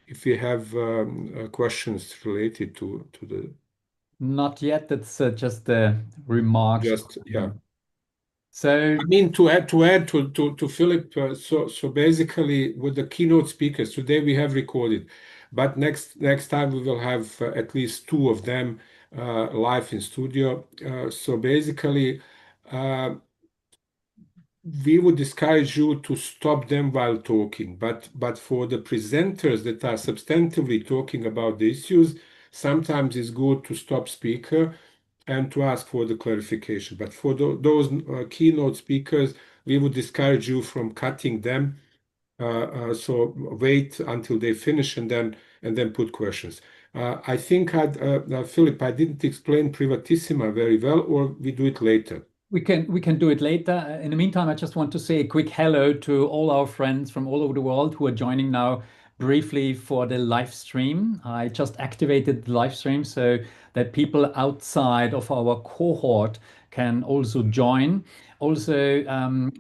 if you have questions related to the. Not yet. That's just the remarks. Just, yeah. So I mean, to add to Philip, so basically with the keynote speakers today we have recorded, but next time we will have at least two of them live in studio. So basically, uh, we would discourage you to stop them while talking, but for the presenters that are substantively talking about the issues, sometimes it's good to stop speaker and to ask for the clarification. But for those keynote speakers, we would discourage you from cutting them. So wait until they finish and then put questions. I think, Philip, I didn't explain privatissima very well, or we do it later. we can do it later. In the meantime, I just want to say a quick hello to all our friends from all over the world who are joining now briefly for the live stream. I just activated the live stream so that people outside of our cohort can also join. Also,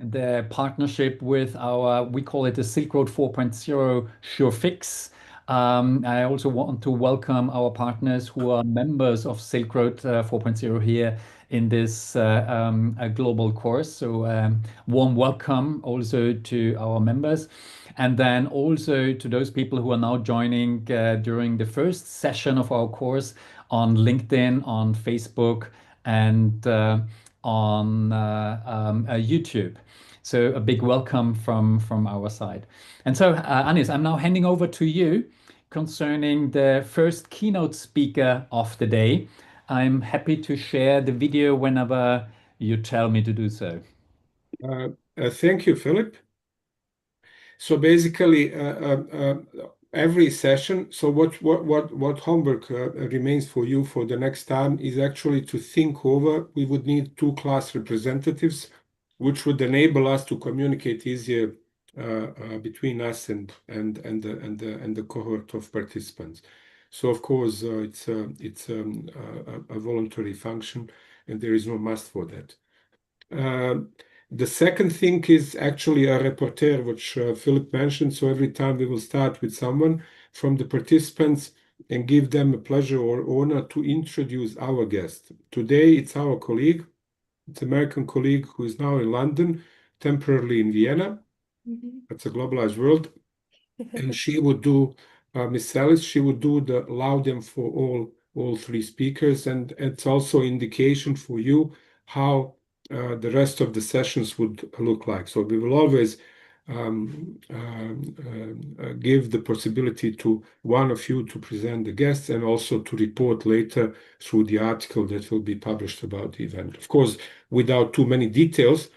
the partnership with our, we call it the Silk Road 4.0 Jour-Fixe. I also want to welcome our partners who are members of Silk Road 4.0 here in this global course. So warm welcome also to our members. And then also to those people who are now joining during the first session of our course on LinkedIn, on Facebook, and on YouTube. So a big welcome from our side. And so, Anis, I'm now handing over to you concerning the first keynote speaker of the day. I'm happy to share the video whenever you tell me to do so. Thank you, Philip. So basically, every session. So what homework remains for you for the next time is actually to think over. We would need two class representatives, which would enable us to communicate easier between us and the cohort of participants. So of course, it's a voluntary function, and there is no must for that. The second thing is actually a rapporteur, which Philip mentioned. So every time we will start with someone from the participants and give them a pleasure or honor to introduce our guest. Today, it's our colleague. It's an American colleague who is now in London, temporarily in Vienna. It's a globalized world. And she would do, Miss Ellis, she would do the Laudem for all three speakers. And it's also indication for you how the rest of the sessions would look like. So we will always give the possibility to one of you to present the guests and also to report later through the article that will be published about the event. Of course, without too many details,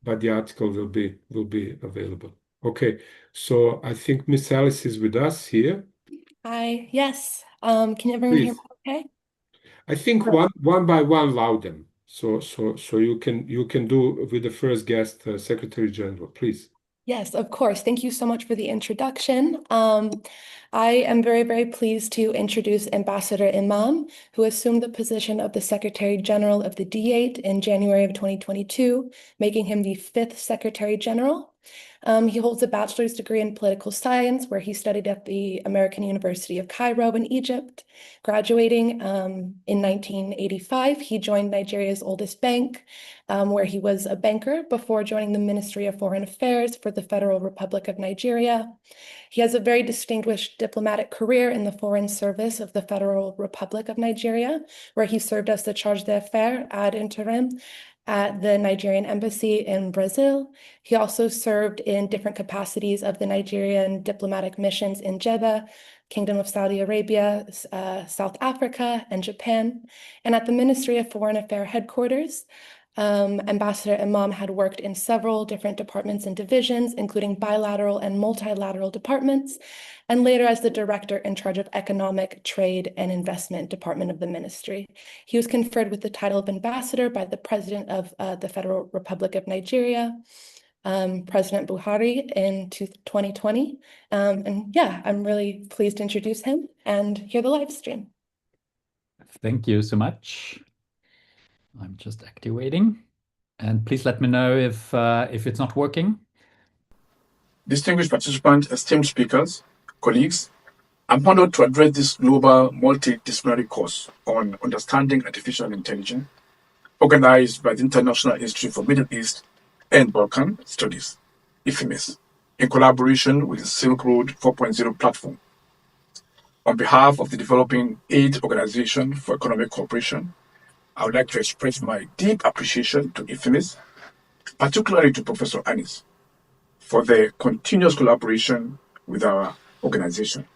but the article will be available. Okay, so I think Miss Alice is with us here. Hi, yes. Can everyone hear me okay? I think one by one, loud them. So you can do with the first guest, Secretary General, please. Yes, of course. Thank you so much for the introduction. I am very, very pleased to introduce Ambassador Imam, who assumed the position of the Secretary General of the D8 in January of 2022, making him the 5th Secretary General. He holds a bachelor's degree in political science, where he studied at the American University of Cairo in Egypt. Graduating in 1985, he joined Nigeria's oldest bank, where he was a banker before joining the Ministry of Foreign Affairs for the Federal Republic of Nigeria. He has a very distinguished diplomatic career in the Foreign Service of the Federal Republic of Nigeria, where he served as the charge d'affaires ad interim at the Nigerian embassy in Brazil. He also served in different capacities of the Nigerian diplomatic missions in Jeddah, Kingdom of Saudi Arabia, South Africa, and Japan. And at the Ministry of Foreign Affairs headquarters, Ambassador Imam had worked in several different departments and divisions, including bilateral and multilateral departments, and later as the director in charge of Economic, Trade, and Investment Department of the ministry. He was conferred with the title of ambassador by the President of the Federal Republic of Nigeria, President Buhari, in 2020. And yeah, I'm really pleased to introduce him and hear the live stream. Thank you so much. I'm just activating, and please let me know if it's not working. Distinguished participants, esteemed speakers, colleagues, I'm honored to address this global multidisciplinary course on understanding artificial intelligence, organized by the International Institute for Middle East and Balkan Studies, IFIMIS, in collaboration with the SILKROAD 4.0 platform. On behalf of the Developing Aid Organization for Economic Cooperation, I would like to express my deep appreciation to IFIMIS, particularly to Professor Anis, for their continuous collaboration with our organization.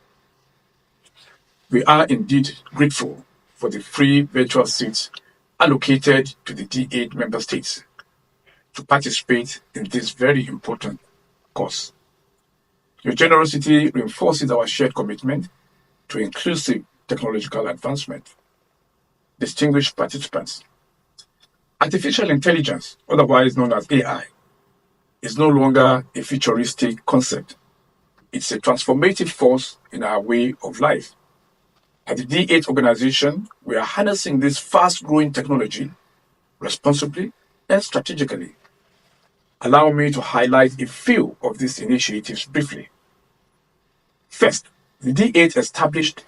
We are indeed grateful for the free virtual seats allocated to the D8 member states to participate in this very important course. Your generosity reinforces our shared commitment to inclusive technological advancement. Distinguished participants, artificial intelligence, otherwise known as AI, is no longer a futuristic concept. It's a transformative force in our way of life. At the D8 organization, we are harnessing this fast-growing technology responsibly and strategically. Allow me to highlight a few of these initiatives briefly. First, the D8 established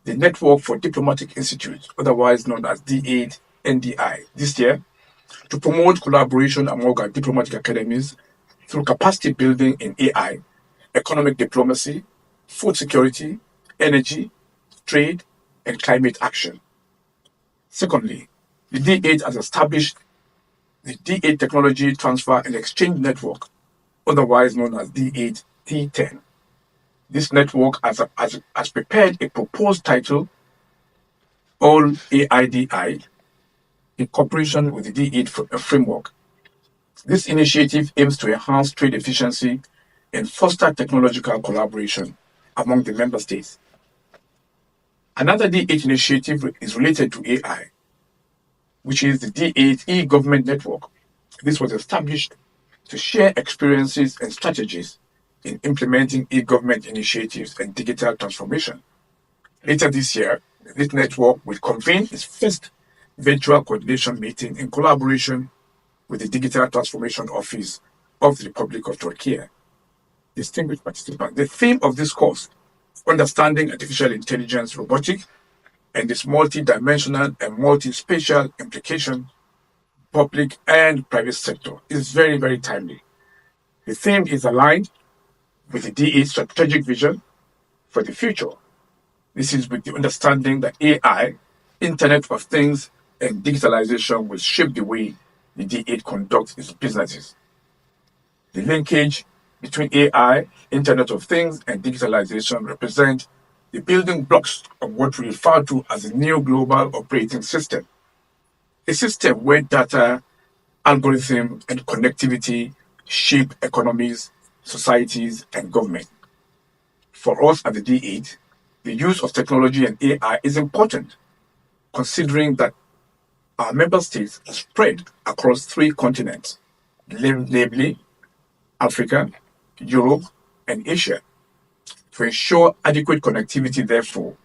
the Network for Diplomatic Institutes, otherwise known as D8 NDI, this year to promote collaboration among our diplomatic academies through capacity building in AI, economic diplomacy, food security, energy, trade, and climate action. Secondly, the D8 has established the D8 Technology Transfer and Exchange Network, otherwise known as D8 T10. This network has prepared a proposed title, All AIDI, in cooperation with the D8 framework. This initiative aims to enhance trade efficiency and foster technological collaboration among the member states. Another D8 initiative is related to AI, which is the D8 e-government network. This was established to share experiences and strategies in implementing e-government initiatives and digital transformation. Later this year, this network will convene its first virtual coordination meeting in collaboration with the Digital Transformation Office of the Republic of Turkey. Distinguished participants, the theme of this course, Understanding Artificial Intelligence, Robotics, and its multi-dimensional and multi-spatial implications, public and private sector, is very, very timely. The theme is aligned with the D8 strategic vision for the future. This is with the understanding that AI, Internet of Things, and digitalization will shape the way the D8 conducts its businesses. The linkage between AI, Internet of Things, and digitalization represent the building blocks of what we refer to as a new global operating system. A system where data, algorithm, and connectivity shape economies, societies, and government. For us at the D8, the use of technology and AI is important, considering that our member states are spread across 3 continents, namely Africa, Europe, and Asia. To ensure adequate connectivity, therefore,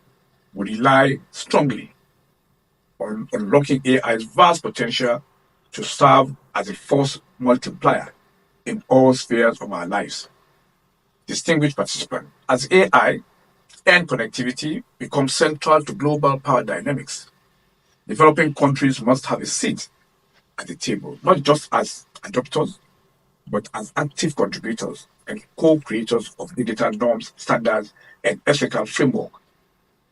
we rely strongly on unlocking AI's vast potential to serve as a force multiplier in all spheres of our lives. Distinguished participants, as AI and connectivity become central to global power dynamics, developing countries must have a seat at the table, not just as adopters, but as active contributors and co-creators of digital norms, standards, and ethical framework.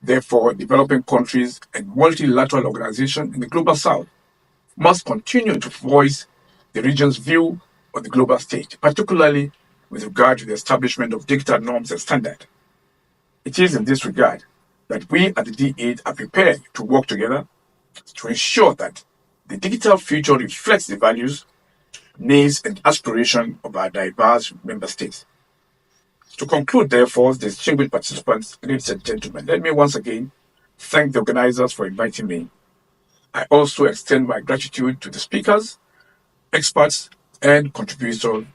Therefore, developing countries and multilateral organizations in the global south must continue to voice the region's view on the global stage, particularly with regard to the establishment of digital norms and standards. It is in this regard that we at the D8 are prepared to work together to ensure that the digital future reflects the values, needs, and aspirations of our diverse member states. To conclude, therefore, distinguished participants, ladies and gentlemen, let me once again thank the organizers for inviting me. I also extend my gratitude to the speakers, experts, and contributors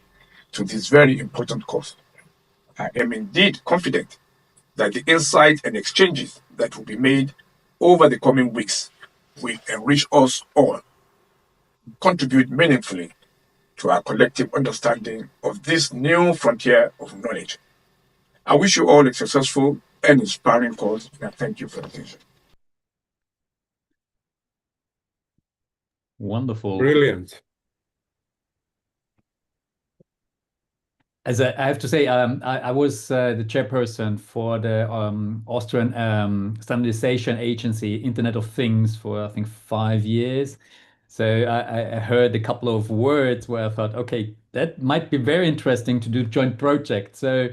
to this very important course. I am indeed confident that the insights and exchanges that will be made over the coming weeks will enrich us all, contribute meaningfully to our collective understanding of this new frontier of knowledge. I wish you all a successful and inspiring course. And thank you for the attention. Wonderful. Brilliant. As I have to say, I was the chairperson for the Austrian Standardization Agency, Internet of Things, for I think 5 years. So I heard a couple of words where I thought, okay, that might be very interesting to do joint project. So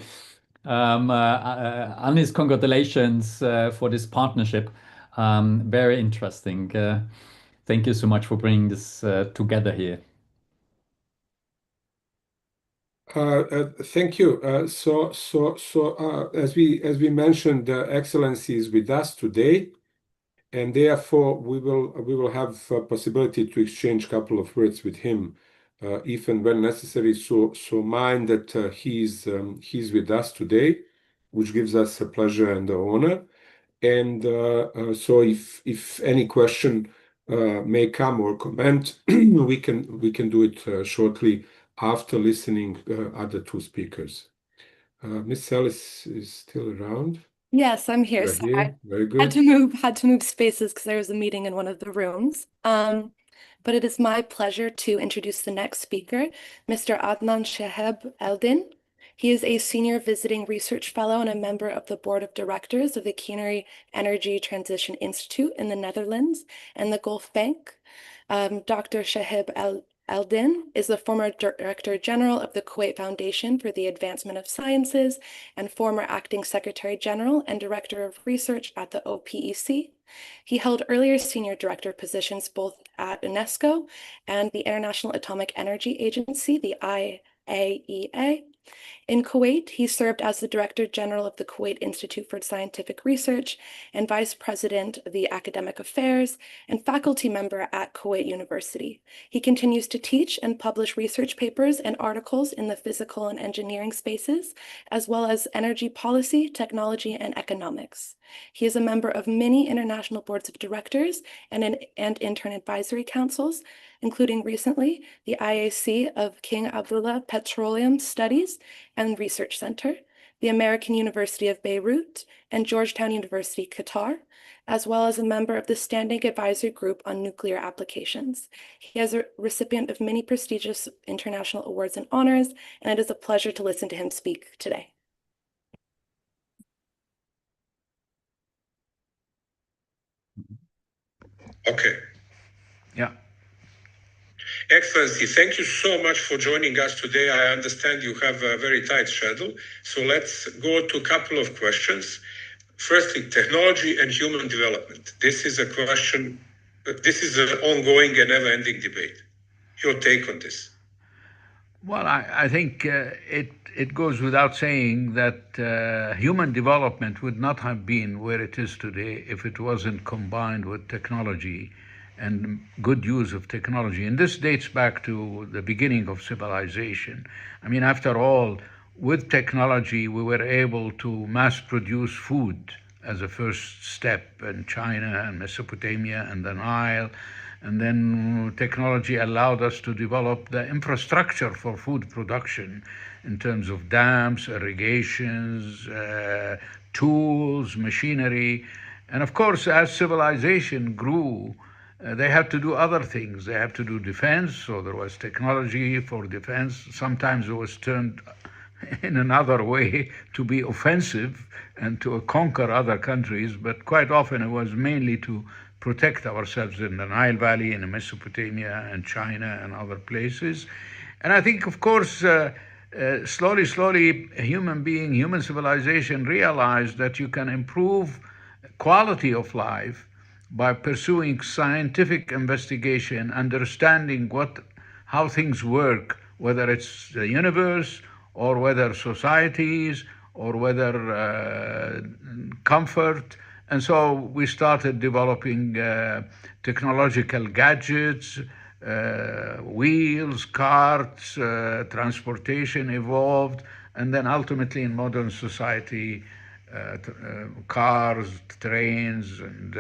Anis, congratulations for this partnership. Very interesting. Thank you so much for bringing this together here. Thank you. As we mentioned, Excellency is with us today, and therefore we will have a possibility to exchange a couple of words with him, if and when necessary. So mind that he's with us today, which gives us a pleasure and the honor. And so if any question may come or comment, we can do it shortly after listening other two speakers. Miss Ellis is still around. Yes, I'm here. You're Sorry. here. Very good. Had to move spaces because there was a meeting in one of the rooms. But it is my pleasure to introduce the next speaker, Mr. Adnan Sheheb Eldin. He is a senior visiting research fellow and a member of the board of directors of the Canary Energy Transition Institute in the Netherlands and the Gulf Bank. Dr. Sheheb Eldin is the former Director General of the Kuwait Foundation for the Advancement of Sciences and former Acting Secretary General and Director of Research at the OPEC. He held earlier senior director positions both at UNESCO and the International Atomic Energy Agency, the IAEA. In Kuwait, he served as the Director General of the Kuwait Institute for Scientific Research and Vice President of the Academic Affairs and faculty member at Kuwait University. He continues to teach and publish research papers and articles in the physical and engineering spaces, as well as energy policy, technology, and economics. He is a member of many international boards of directors and intern advisory councils, including recently the IAC of King Abdullah Petroleum Studies and Research Center, the American University of Beirut, and Georgetown University, Qatar, as well as a member of the Standing Advisory Group on Nuclear Applications. He is a recipient of many prestigious international awards and honors, and it is a pleasure to listen to him speak today. Okay. Yeah. Excellency, thank you so much for joining us today. I understand you have a very tight schedule. So let's go to a couple of questions. Firstly, technology and human development. This is a question, this is an ongoing and never-ending debate. Your take on this? Well, I think it goes without saying that human development would not have been where it is today if it wasn't combined with technology and good use of technology. And this dates back to the beginning of civilization. I mean, after all, with technology, we were able to mass produce food as a first step in China and Mesopotamia and the Nile. And then technology allowed us to develop the infrastructure for food production in terms of dams, irrigations, tools, machinery. And of course, as civilization grew, they had to do other things. They had to do defense, so there was technology for defense. Sometimes it was turned in another way to be offensive and to conquer other countries, but quite often it was mainly to protect ourselves in the Nile Valley, in Mesopotamia and China and other places. And I think, of course, slowly, human civilization realized that you can improve quality of life by pursuing scientific investigation, understanding how things work, whether it's the universe or whether societies or whether comfort. And so we started developing technological gadgets, wheels, carts, transportation evolved, and then ultimately in modern society, cars, trains, and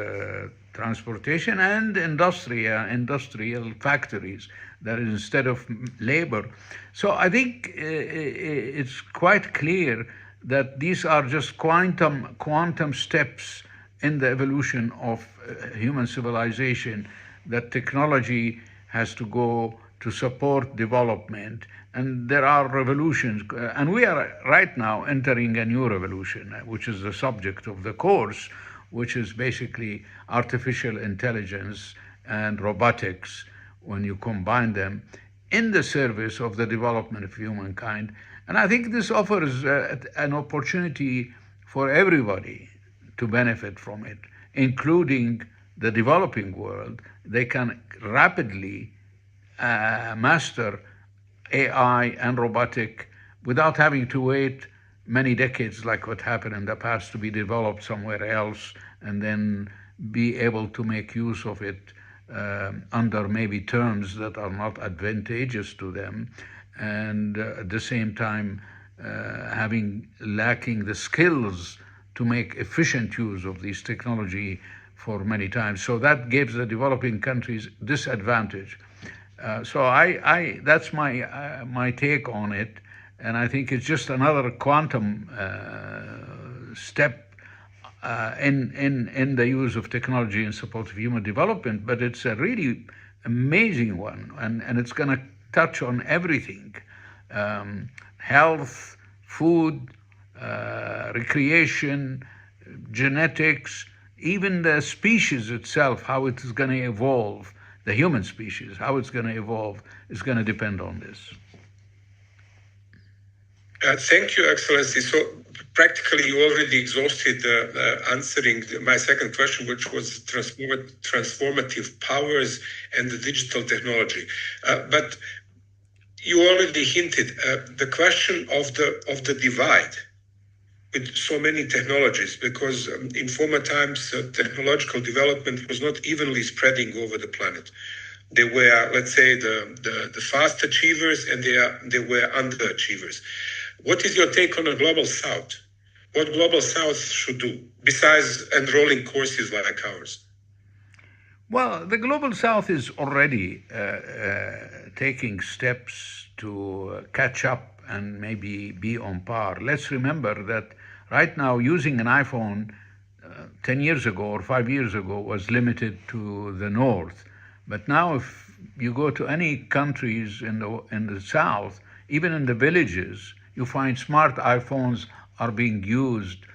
transportation, and industrial factories, that is, instead of labor. So I think it's quite clear that these are just quantum steps in the evolution of human civilization, that technology has to go to support development, and there are revolutions. And we are right now entering a new revolution, which is the subject of the course, which is basically artificial intelligence and robotics, when you combine them in the service of the development of humankind. And I think this offers an opportunity for everybody to benefit from it, including the developing world. They can rapidly master AI and robotic without having to wait many decades like what happened in the past to be developed somewhere else, and then be able to make use of it under maybe terms that are not advantageous to them, and at the same time lacking the skills to make efficient use of this technology for many times. So that gives the developing countries disadvantage. So that's my take on it, and I think it's just another quantum step in the use of technology in support of human development. But it's a really amazing one, and it's going to touch on everything: health, food, recreation, genetics, even the species itself, how it is going to evolve. The human species, how it's going to evolve, is going to depend on this. Thank you, Excellency. So practically you already exhausted answering my second question, which was transformative powers and the digital technology. But you already hinted the question of the divide with so many technologies, because in former times, technological development was not evenly spreading over the planet. There were, let's say, the fast achievers, and there were underachievers. What is your take on the Global South? What Global South should do, besides enrolling courses like ours? Well, the Global South is already taking steps to catch up and maybe be on par. Let's remember that right now, using an iPhone 10 years ago or 5 years ago was limited to the north. But now if you go to any countries in the south, even in the villages, you find smart iPhones are being used.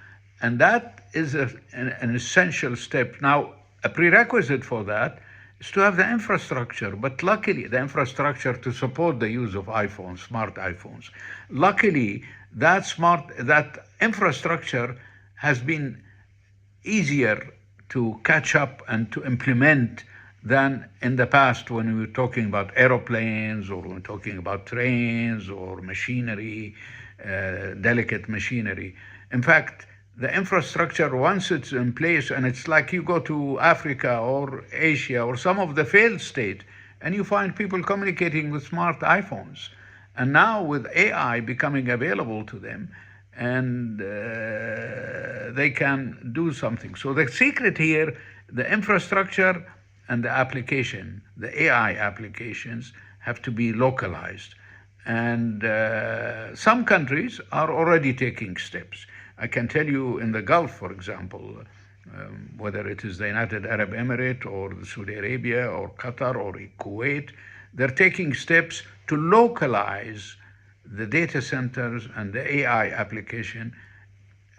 And that is an essential step. Now, a prerequisite for that is to have the infrastructure, but luckily the infrastructure to support the use of iPhones, smart iPhones. Luckily, that infrastructure has been easier to catch up and to implement than in the past, when we were talking about aeroplanes, or when we were talking about trains or machinery, delicate machinery. In fact, the infrastructure, once it's in place, and it's like you go to Africa or Asia or some of the failed state, and you find people communicating with smart iPhones. And now with AI becoming available to them, and they can do something. So the secret here, the infrastructure and the application, the AI applications, have to be localized. And some countries are already taking steps. I can tell you in the Gulf, for example, whether it is the United Arab Emirates or Saudi Arabia or Qatar or Kuwait, they're taking steps to localize the data centers and the AI application.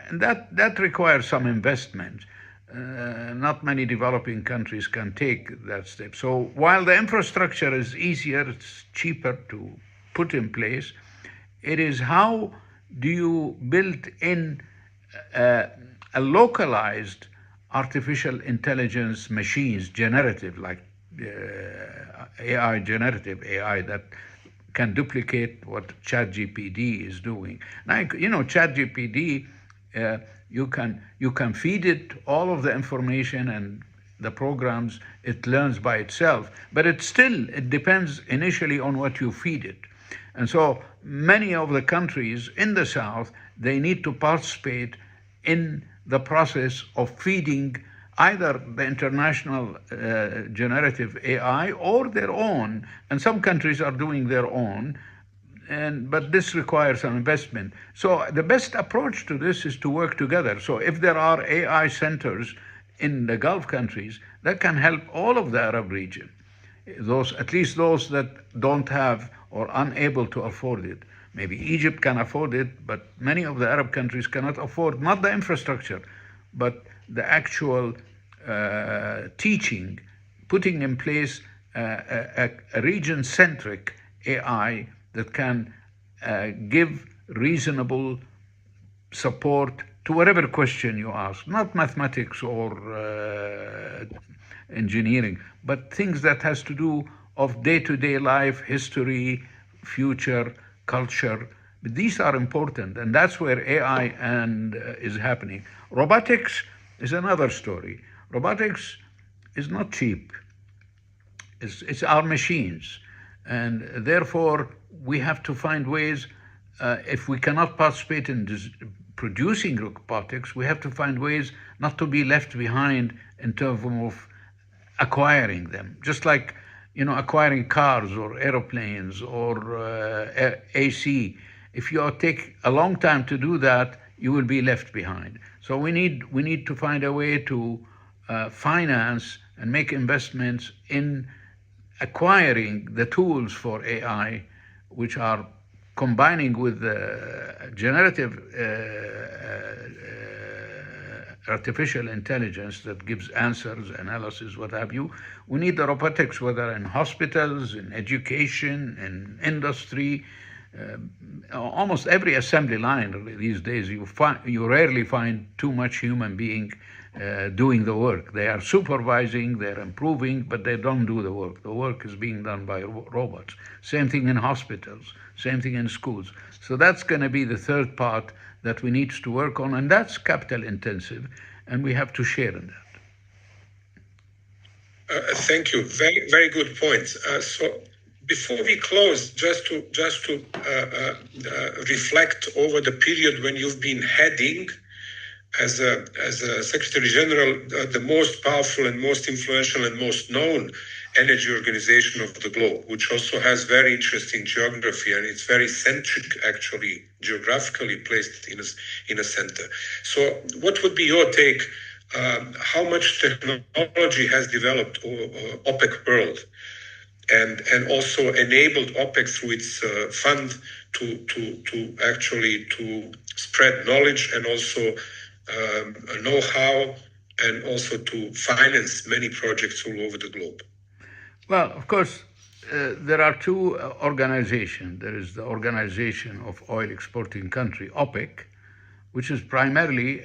And that requires some investment. Not many developing countries can take that step. So while the infrastructure is easier, it's cheaper to put in place, it is how do you build in a localized artificial intelligence machines, generative, like AI, generative AI, that can duplicate what ChatGPT is doing. Now, ChatGPT, you can feed it all of the information and the programs, it learns by itself, but it depends initially on what you feed it. And so many of the countries in the South, they need to participate in the process of feeding either the international generative AI or their own. And some countries are doing their own, but this requires some investment. So the best approach to this is to work together. So if there are AI centers in the Gulf countries, that can help all of the Arab region, at least those that don't have or unable to afford it. Maybe Egypt can afford it, but many of the Arab countries cannot afford not the infrastructure, but the actual teaching, putting in place a region-centric AI that can give reasonable support to whatever question you ask, not mathematics or engineering, but things that has to do of day-to-day life, history, future, culture. These are important, and that's where AI is happening. Robotics is another story. Robotics is not cheap. It's our machines, and therefore we have to find ways. If we cannot participate in producing robotics, we have to find ways not to be left behind in terms of acquiring them. Just like, acquiring cars or airplanes or AC. If you take a long time to do that, you will be left behind. So we need to find a way to finance and make investments in acquiring the tools for AI, which are combining with generative artificial intelligence that gives answers, analysis, what have you. We need the robotics, whether in hospitals, in education, in industry. Almost every assembly line these days, you rarely find too much human being doing the work. They are supervising, they're improving, but they don't do the work. The work is being done by robots. Same thing in hospitals, same thing in schools. So that's going to be the third part that we need to work on, and that's capital intensive, and we have to share in that. Thank you. Very, very good points. So before we close, just to reflect over the period when you've been heading as a Secretary General, the most powerful and most influential and most known energy organization of the globe, which also has very interesting geography, and it's very centric, actually, geographically placed in a center. So what would be your take? How much technology has developed OPEC world and also enabled OPEC through its fund to actually spread knowledge and also know-how, and also to finance many projects all over the globe? Well, of course, there are two organizations. There is the Organization of Oil Exporting Country, OPEC, which is primarily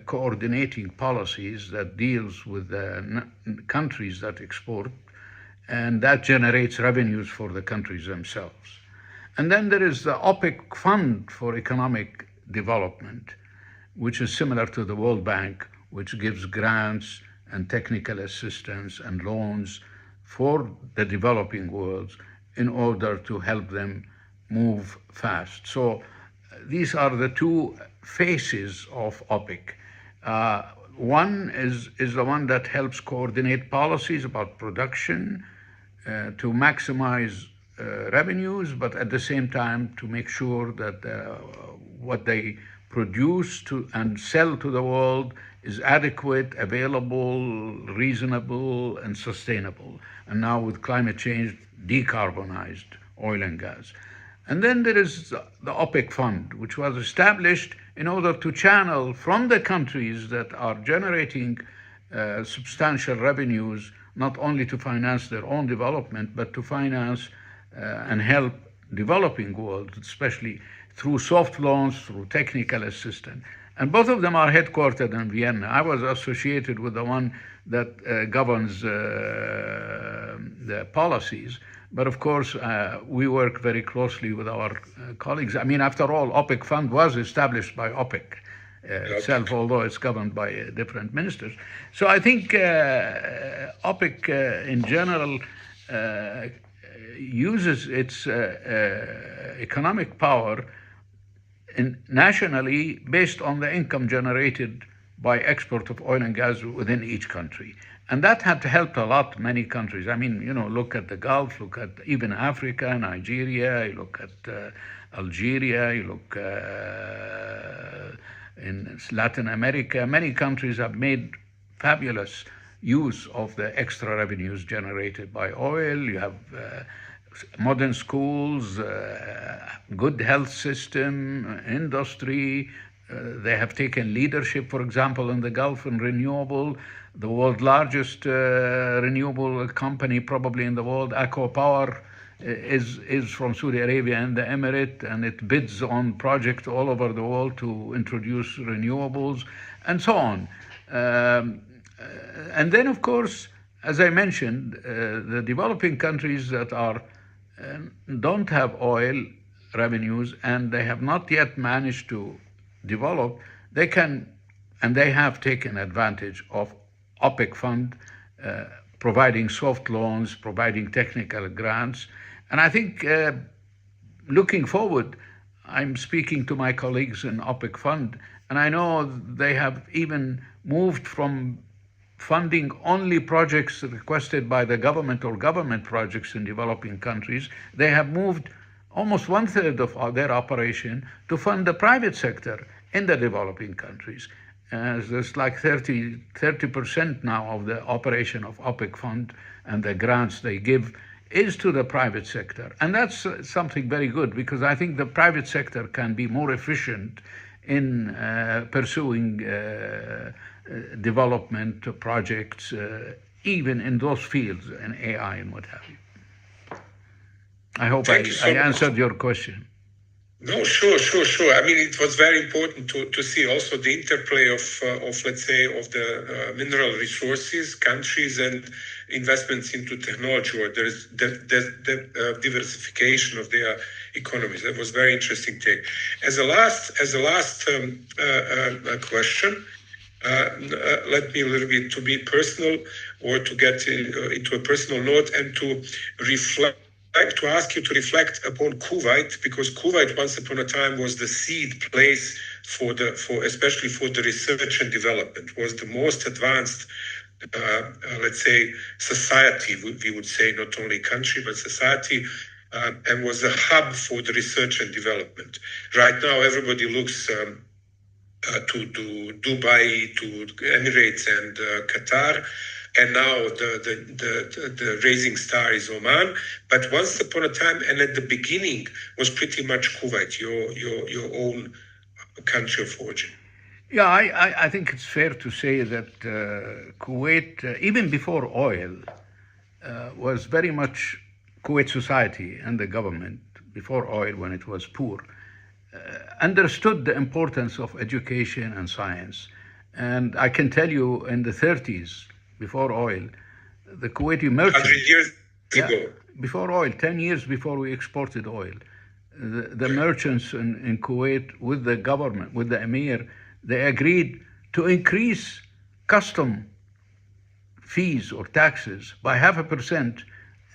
coordinating policies that deals with the countries that export, and that generates revenues for the countries themselves. And then there is the OPEC Fund for Economic Development, which is similar to the World Bank, which gives grants and technical assistance and loans for the developing world in order to help them move fast. So these are the two faces of OPEC. One is the one that helps coordinate policies about production to maximize revenues, but at the same time to make sure that what they produce and sell to the world is adequate, available, reasonable, and sustainable. And now with climate change, decarbonized oil and gas. And then there is the OPEC Fund, which was established in order to channel from the countries that are generating substantial revenues, not only to finance their own development, but to finance and help developing world, especially through soft loans, through technical assistance. And both of them are headquartered in Vienna. I was associated with the one that governs the policies. But of course, we work very closely with our colleagues. I mean, after all, OPEC Fund was established by OPEC itself, although it's governed by different ministers. So I think OPEC in general uses its economic power nationally based on the income generated by export of oil and gas within each country. And that had helped a lot many countries. I mean, look at the Gulf, look at even Africa, Nigeria, you look at Algeria, you look in Latin America. Many countries have made fabulous use of the extra revenues generated by oil. You have modern schools, good health system, industry. They have taken leadership, for example, in the Gulf in renewable. The world's largest renewable company probably in the world, ACWA Power, is from Saudi Arabia and the Emirate, and it bids on projects all over the world to introduce renewables and so on. And then, of course, as I mentioned, the developing countries that don't have oil revenues and they have not yet managed to develop, they can and they have taken advantage of OPEC fund, providing soft loans, providing technical grants. And I think looking forward, I'm speaking to my colleagues in OPEC fund, and I know they have even moved from funding only projects requested by the government or government projects in developing countries. They have moved almost 1/3 of their operation to fund the private sector in the developing countries. There's like 30% now of the operation of OPEC fund and the grants they give is to the private sector. And that's something very good, because I think the private sector can be more efficient in pursuing development projects, even in those fields, in AI and what have you. I hope I answered your question. No, sure. I mean, it was very important to see also the interplay of let's say, of the mineral resources, countries, and investments into technology, or there's the diversification of their economies. That was very interesting take. As a last question, let me a little bit to be personal, or to get into a personal note, and to reflect. I'd like to ask you to reflect upon Kuwait, because Kuwait once upon a time was the seed place especially for the research and development, was the most advanced, let's say, society, we would say, not only country, but society, and was a hub for the research and development. Right now, everybody looks to Dubai, to Emirates and Qatar. And now the rising star is Oman. But once upon a time, and at the beginning, was pretty much Kuwait, your own country of origin. Yeah, I think it's fair to say that Kuwait, even before oil, was very much Kuwait society and the government, before oil when it was poor, understood the importance of education and science. And I can tell you in the 30s, before oil, the Kuwaiti merchants... 100 years ago. Before oil, 10 years before we exported oil, the merchants in Kuwait with the government, with the emir, they agreed to increase custom fees or taxes by 0.5%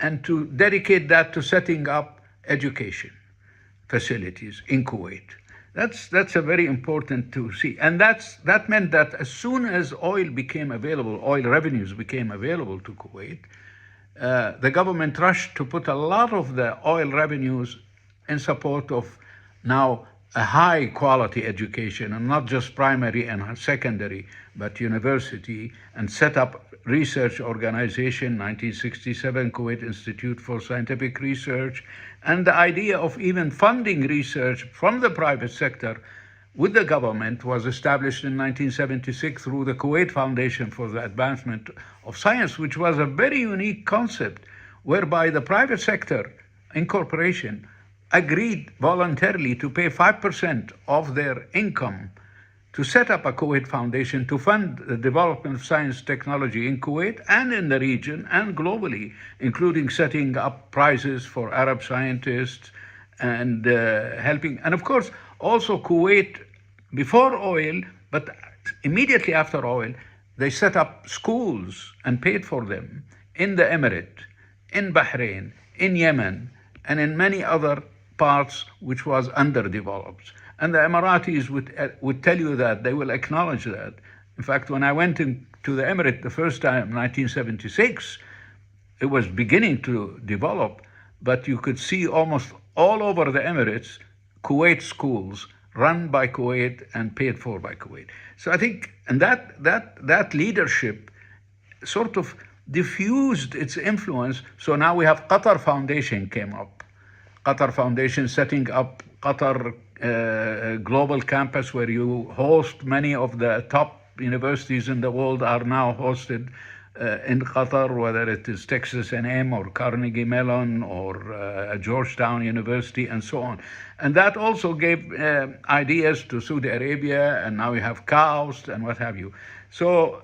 and to dedicate that to setting up education facilities in Kuwait. That's a very important to see. And that meant that as soon as oil became available, oil revenues became available to Kuwait, the government rushed to put a lot of the oil revenues in support of now a high quality education, and not just primary and secondary, but university, and set up research organization, 1967 Kuwait Institute for Scientific Research, and the idea of even funding research from the private sector with the government was established in 1976 through the Kuwait Foundation for the Advancement of Science, which was a very unique concept, whereby the private sector incorporation agreed voluntarily to pay 5% of their income to set up a Kuwait Foundation to fund the development of science technology in Kuwait and in the region and globally, including setting up prizes for Arab scientists and helping. And of course, also Kuwait, before oil, but immediately after oil, they set up schools and paid for them in the Emirate, in Bahrain, in Yemen, and in many other parts which was underdeveloped. And the Emiratis would tell you that, they will acknowledge that. In fact, when I went to the Emirate the first time in 1976, it was beginning to develop, but you could see almost all over the Emirates Kuwait schools run by Kuwait and paid for by Kuwait. So I think, and that leadership sort of diffused its influence. So now we have Qatar Foundation came up. Qatar Foundation setting up Qatar Global Campus, where you host many of the top universities in the world are now hosted in Qatar, whether it is Texas A&M or Carnegie Mellon or Georgetown University and so on. And that also gave ideas to Saudi Arabia, and now we have KAUST and what have you. So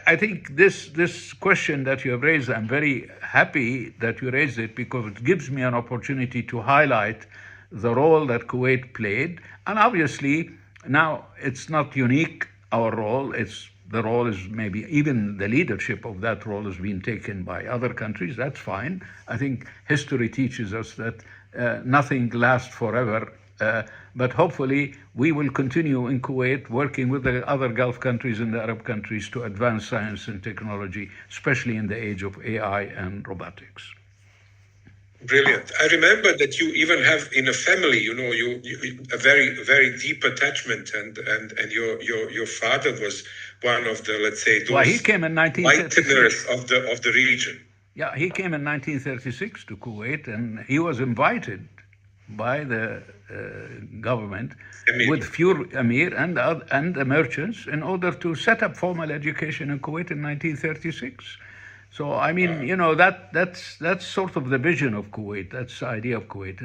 I think this question that you have raised, I'm very happy that you raised it, because it gives me an opportunity to highlight the role that Kuwait played. And obviously, now it's not unique, our role. The role is maybe even the leadership of that role has been taken by other countries. That's fine. I think history teaches us that nothing lasts forever. But hopefully we will continue in Kuwait working with the other Gulf countries and the Arab countries to advance science and technology, especially in the age of AI and robotics. Brilliant. I remember that you even have in a family, you a very deep attachment, and your father was one of the, let's say, those he came in 1936 of the region. Yeah, he came in 1936 to Kuwait, and he was invited by the government with few Emir and the merchants in order to set up formal education in Kuwait in 1936. So I mean, that's sort of the vision of Kuwait. That's the idea of Kuwait.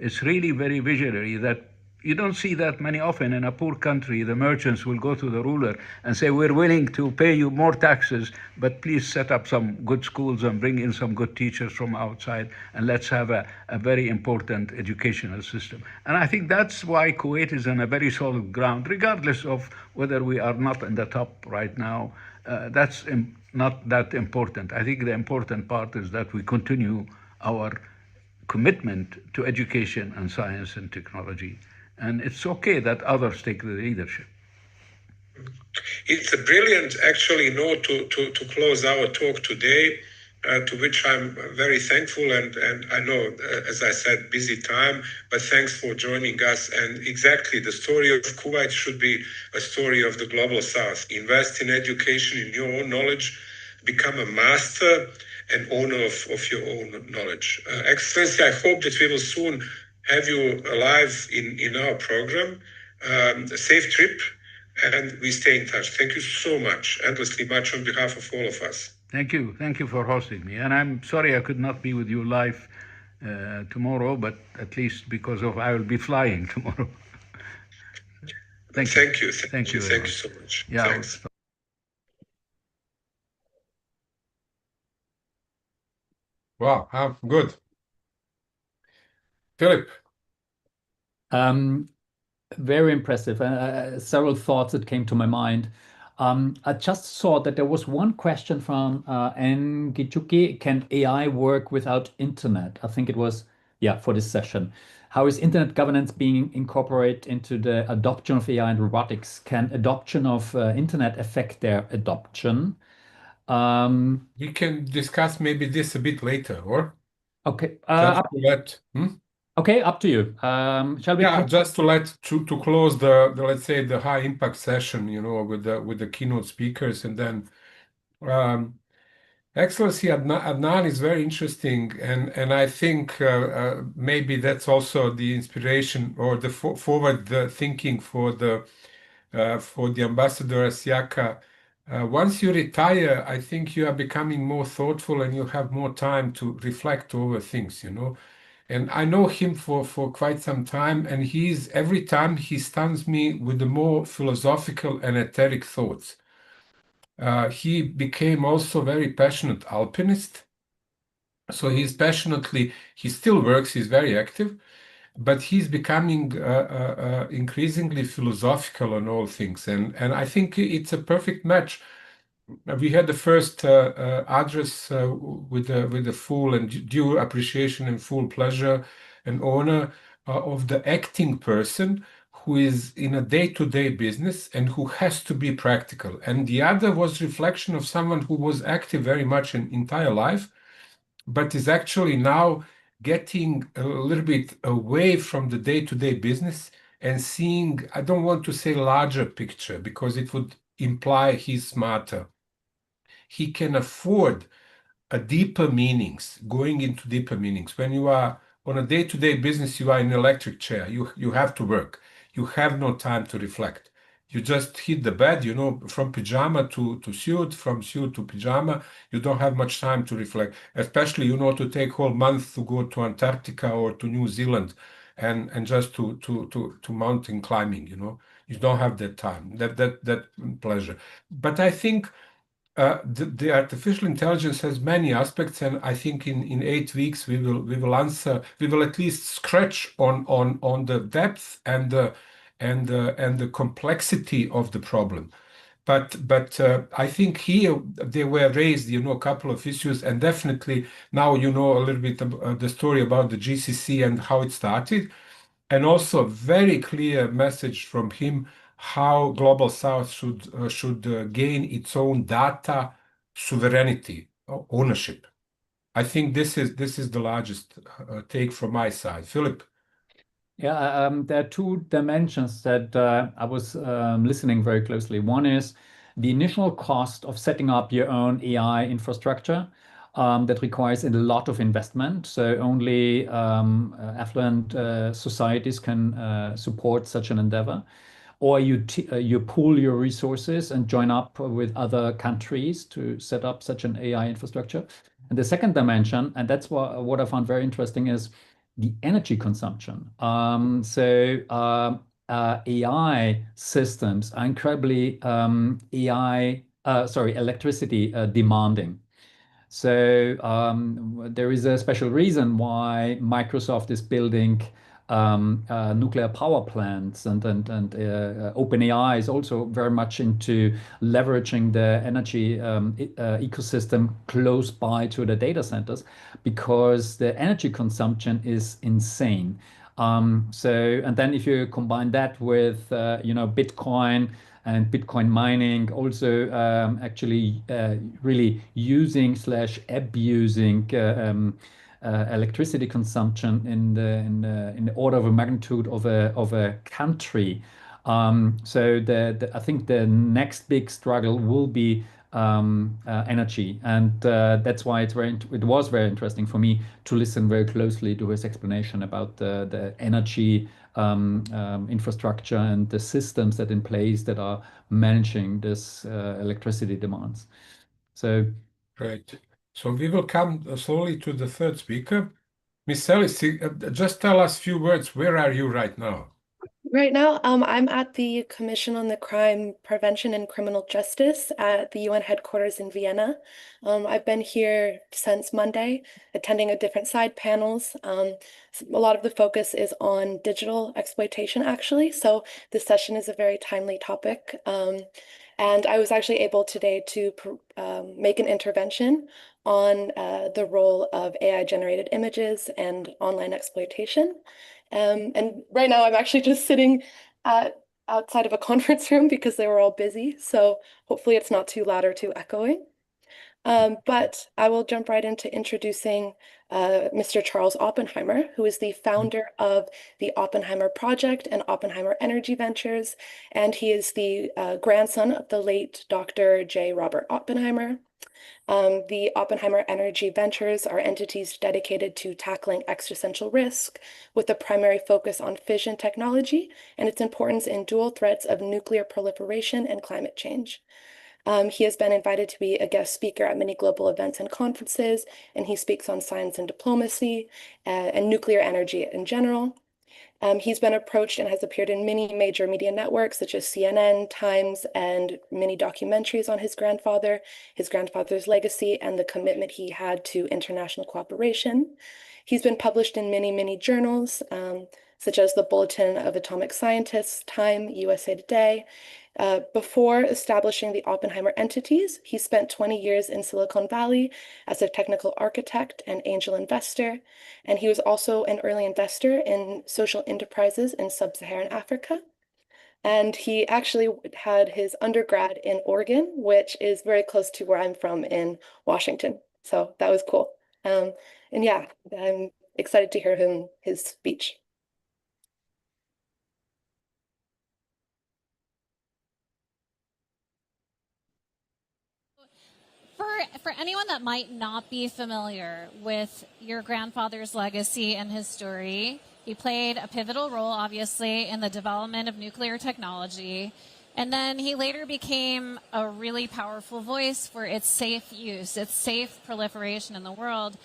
It's really very visionary. That you don't see that many often in a poor country. The merchants will go to the ruler and say, "We're willing to pay you more taxes, but please set up some good schools and bring in some good teachers from outside, and let's have a very important educational system." And I think that's why Kuwait is on a very solid ground, regardless of whether we are not in the top right now. That's not that important. I think the important part is that we continue our commitment to education and science and technology. And it's okay that others take the leadership. It's a brilliant, actually, note to close our talk today, to which I'm very thankful. And I know, as I said, busy time, but thanks for joining us. And exactly, the story of Kuwait should be a story of the global South. Invest in education, in your own knowledge, become a master and owner of your own knowledge. Excellency, I hope that we will soon have you alive in our program. A safe trip, and we stay in touch. Thank you so much, endlessly much, on behalf of all of us. Thank you for hosting me. And I'm sorry I could not be with you live tomorrow, but at least because I will be flying tomorrow. Thank you so much. Yeah. Thanks. Wow, good. Philip. Very impressive. Several thoughts that came to my mind. I just saw that there was one question from Ngichuki. Can AI work without internet? I think it was, for this session. How is internet governance being incorporated into the adoption of AI and robotics? Can adoption of internet affect their adoption? We can discuss maybe this a bit later, or? Okay. Okay, up to you. Shall we? Yeah, just to close the let's say the high impact session, with the keynote speakers, and then Excellency Adnan is very interesting, and I think maybe that's also the inspiration or the forward thinking for the ambassador Asiaka. Once you retire, I think you are becoming more thoughtful and you have more time to reflect over things, And I know him for quite some time, and every time he stuns me with the more philosophical and etheric thoughts. He became also very passionate alpinist. So he still works, he's very active, but he's becoming increasingly philosophical on all things. And I think it's a perfect match. We had the first address with the full and due appreciation and full pleasure and honor of the acting person who is in a day-to-day business and who has to be practical. And the other was reflection of someone who was active very much in entire life, but is actually now getting a little bit away from the day-to-day business and seeing, I don't want to say larger picture because it would imply he's smarter. He can afford a deeper meanings, going into deeper meanings. When you are on a day-to-day business, you are in an electric chair. You have to work. You have no time to reflect. You just hit the bed, from pajama to suit, from suit to pajama. You don't have much time to reflect, especially, to take whole month to go to Antarctica or to New Zealand and just to mountain climbing, You don't have that time, that pleasure. But I think the artificial intelligence has many aspects, and I think in 8 weeks we will at least scratch on the depth and the complexity of the problem. But I think here they were raised, a couple of issues, and definitely now you know a little bit the story about the GCC and how it started, and also a very clear message from him how Global South should gain its own data sovereignty, ownership. I think this is the largest take from my side. Philip. Yeah, there are two dimensions that I was listening very closely. One is the initial cost of setting up your own AI infrastructure that requires a lot of investment. So only affluent societies can support such an endeavor. Or you pool your resources and join up with other countries to set up such an AI infrastructure. And the second dimension, and that's what I found very interesting, is the energy consumption. AI systems are incredibly electricity demanding. So there is a special reason why Microsoft is building nuclear power plants, and OpenAI is also very much into leveraging the energy ecosystem close by to the data centers, because the energy consumption is insane. And then if you combine that with Bitcoin and Bitcoin mining, also actually really using / abusing electricity consumption in the order of a magnitude of a country. So I think the next big struggle will be energy, and that's why it was very interesting for me to listen very closely to his explanation about the energy infrastructure and the systems that in place that are managing this electricity demands. So Great. So we will come slowly to the third speaker. Miss Sally, just tell us a few words. Where are you right now? Right now, I'm at the Commission on the Crime Prevention and Criminal Justice at the UN headquarters in Vienna. I've been here since Monday, attending a different side panels. A lot of the focus is on digital exploitation, actually. So this session is a very timely topic. And I was actually able today to make an intervention on the role of AI-generated images and online exploitation. And right now I'm actually just sitting outside of a conference room because they were all busy. So hopefully it's not too loud or too echoing. But I will jump right into introducing Mr. Charles Oppenheimer, who is the founder of the Oppenheimer Project and Oppenheimer Energy Ventures. And he is the grandson of the late Dr. J. Robert Oppenheimer. The Oppenheimer Energy Ventures are entities dedicated to tackling existential risk with a primary focus on fission technology and its importance in dual threats of nuclear proliferation and climate change. He has been invited to be a guest speaker at many global events and conferences, and he speaks on science and diplomacy and nuclear energy in general. He's been approached and has appeared in many major media networks such as CNN, Times, and many documentaries on his grandfather's legacy, and the commitment he had to international cooperation. He's been published in many, many journals, such as the Bulletin of Atomic Scientists, Time, USA Today. Before establishing the Oppenheimer entities, he spent 20 years in Silicon Valley as a technical architect and angel investor, and he was also an early investor in social enterprises in sub-Saharan Africa. And he actually had his undergrad in Oregon, which is very close to where I'm from in Washington. So that was cool. And yeah, I'm excited to hear his speech. For anyone that might not be familiar with your grandfather's legacy and his story, he played a pivotal role, obviously, in the development of nuclear technology. And then he later became a really powerful voice for its safe use, its safe proliferation in the world.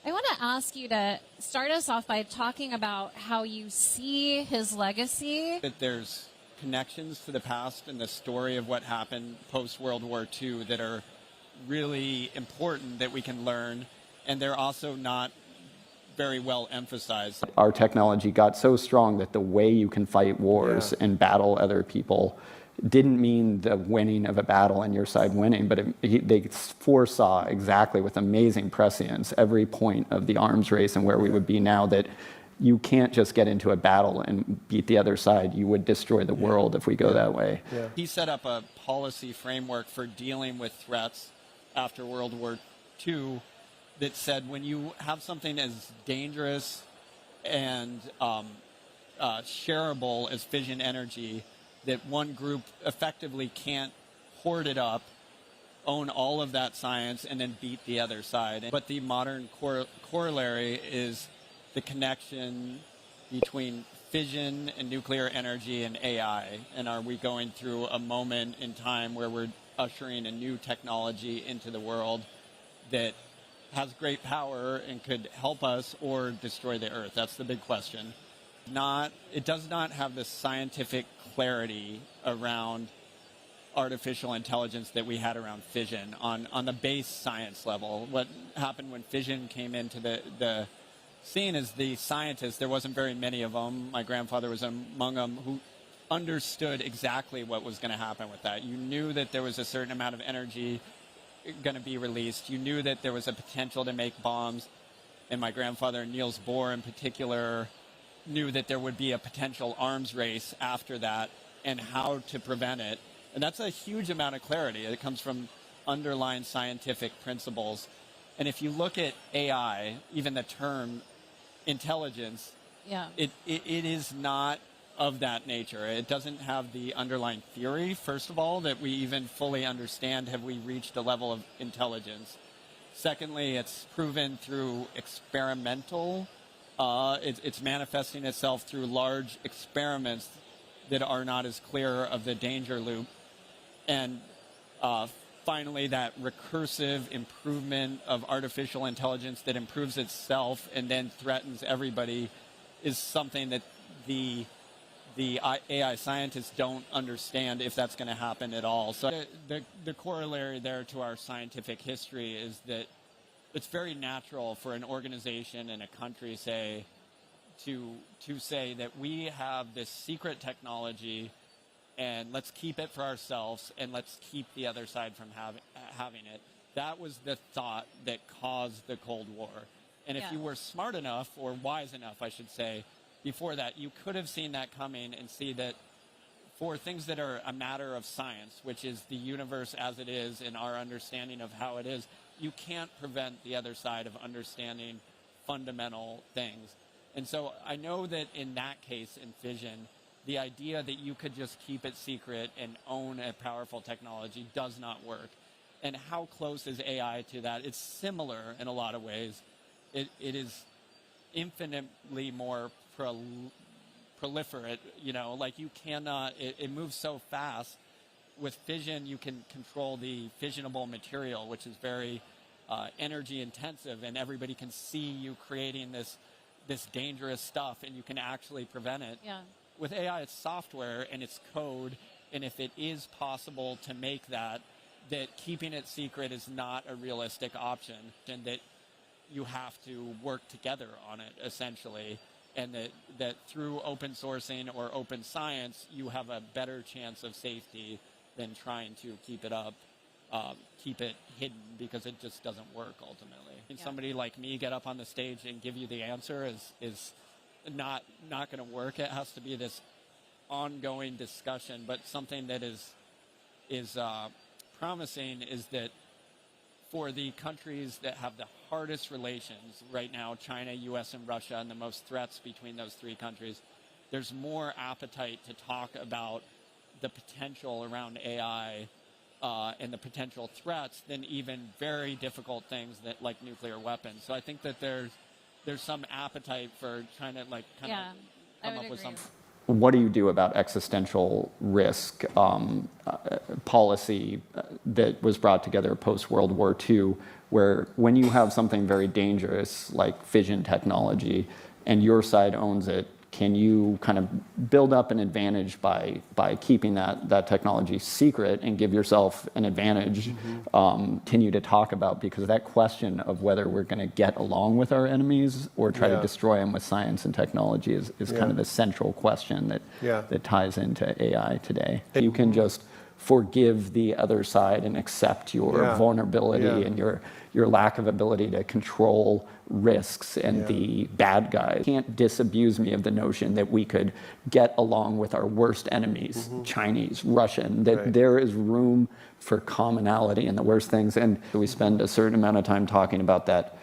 I want to ask you to start us off by talking about how you see his legacy. That there's connections to the past and the story of what happened post-World War II that are really important that we can learn, and they're also not very well emphasized. Our technology got so strong that the way you can fight wars and battle other people didn't mean the winning of a battle and your side winning, but they foresaw exactly with amazing prescience every point of the arms race and where we would be now, that you can't just get into a battle and beat the other side. You would destroy the world if we go that way. He set up a policy framework for dealing with threats after World War II that said when you have something as dangerous and shareable as fission energy, that one group effectively can't hoard it up, own all of that science, and then beat the other side. But the modern corollary is the connection between fission and nuclear energy and AI. And are we going through a moment in time where we're ushering a new technology into the world that has great power and could help us or destroy the Earth? That's the big question. It does not have the scientific clarity around artificial intelligence that we had around fission on the base science level. What happened when fission came into the scene is the scientists, there wasn't very many of them, my grandfather was among them, who understood exactly what was going to happen with that. You knew that there was a certain amount of energy going to be released. You knew that there was a potential to make bombs. And my grandfather, Niels Bohr in particular, knew that there would be a potential arms race after that and how to prevent it. And that's a huge amount of clarity. It comes from underlying scientific principles. And if you look at AI, even the term intelligence, it is not of that nature. It doesn't have the underlying theory, first of all, that we even fully understand. Have we reached a level of intelligence? Secondly, it's proven through experimental. It's manifesting itself through large experiments that are not as clear of the danger loop. And finally, that recursive improvement of artificial intelligence that improves itself and then threatens everybody is something that the AI scientists don't understand if that's going to happen at all. So the corollary there to our scientific history is that it's very natural for an organization and a country, say, to say that we have this secret technology and let's keep it for ourselves and let's keep the other side from having it. That was the thought that caused the Cold War. And if you were smart enough, or wise enough, I should say, before that, you could have seen that coming and see that for things that are a matter of science, which is the universe as it is and our understanding of how it is, you can't prevent the other side of understanding fundamental things. And so I know that in that case, in fission, the idea that you could just keep it secret and own a powerful technology does not work. And how close is AI to that? It's similar in a lot of ways. It is infinitely more proliferate, like you cannot, it moves so fast. With fission, you can control the fissionable material, which is very energy intensive, and everybody can see you creating this dangerous stuff, and you can actually prevent it. With AI, it's software and it's code, and if it is possible to make that keeping it secret is not a realistic option, and that you have to work together on it, essentially. And that through open sourcing or open science, you have a better chance of safety than trying to keep it up, keep it hidden, because it just doesn't work ultimately. And somebody like me get up on the stage and give you the answer is not going to work. It has to be this ongoing discussion, but something that is promising is that for the countries that have the hardest relations right now, China, US, and Russia, and the most threats between those three countries, there's more appetite to talk about the potential around AI and the potential threats than even very difficult things that like nuclear weapons. So I think that there's some appetite for trying to like kind of come up with something. What do you do about existential risk policy that was brought together post-World War II, where when you have something very dangerous like fission technology and your side owns it, can you kind of build up an advantage by keeping that technology secret and give yourself an advantage? Continue to talk about, because that question of whether we're going to get along with our enemies or try to destroy them with science and technology is kind of the central question that ties into AI today. You can just forgive the other side and accept your vulnerability and your lack of ability to control risks and the bad guys. You can't disabuse me of the notion that we could get along with our worst enemies, Chinese, Russian, that there is room for commonality in the worst things. And we spend a certain amount of time talking about that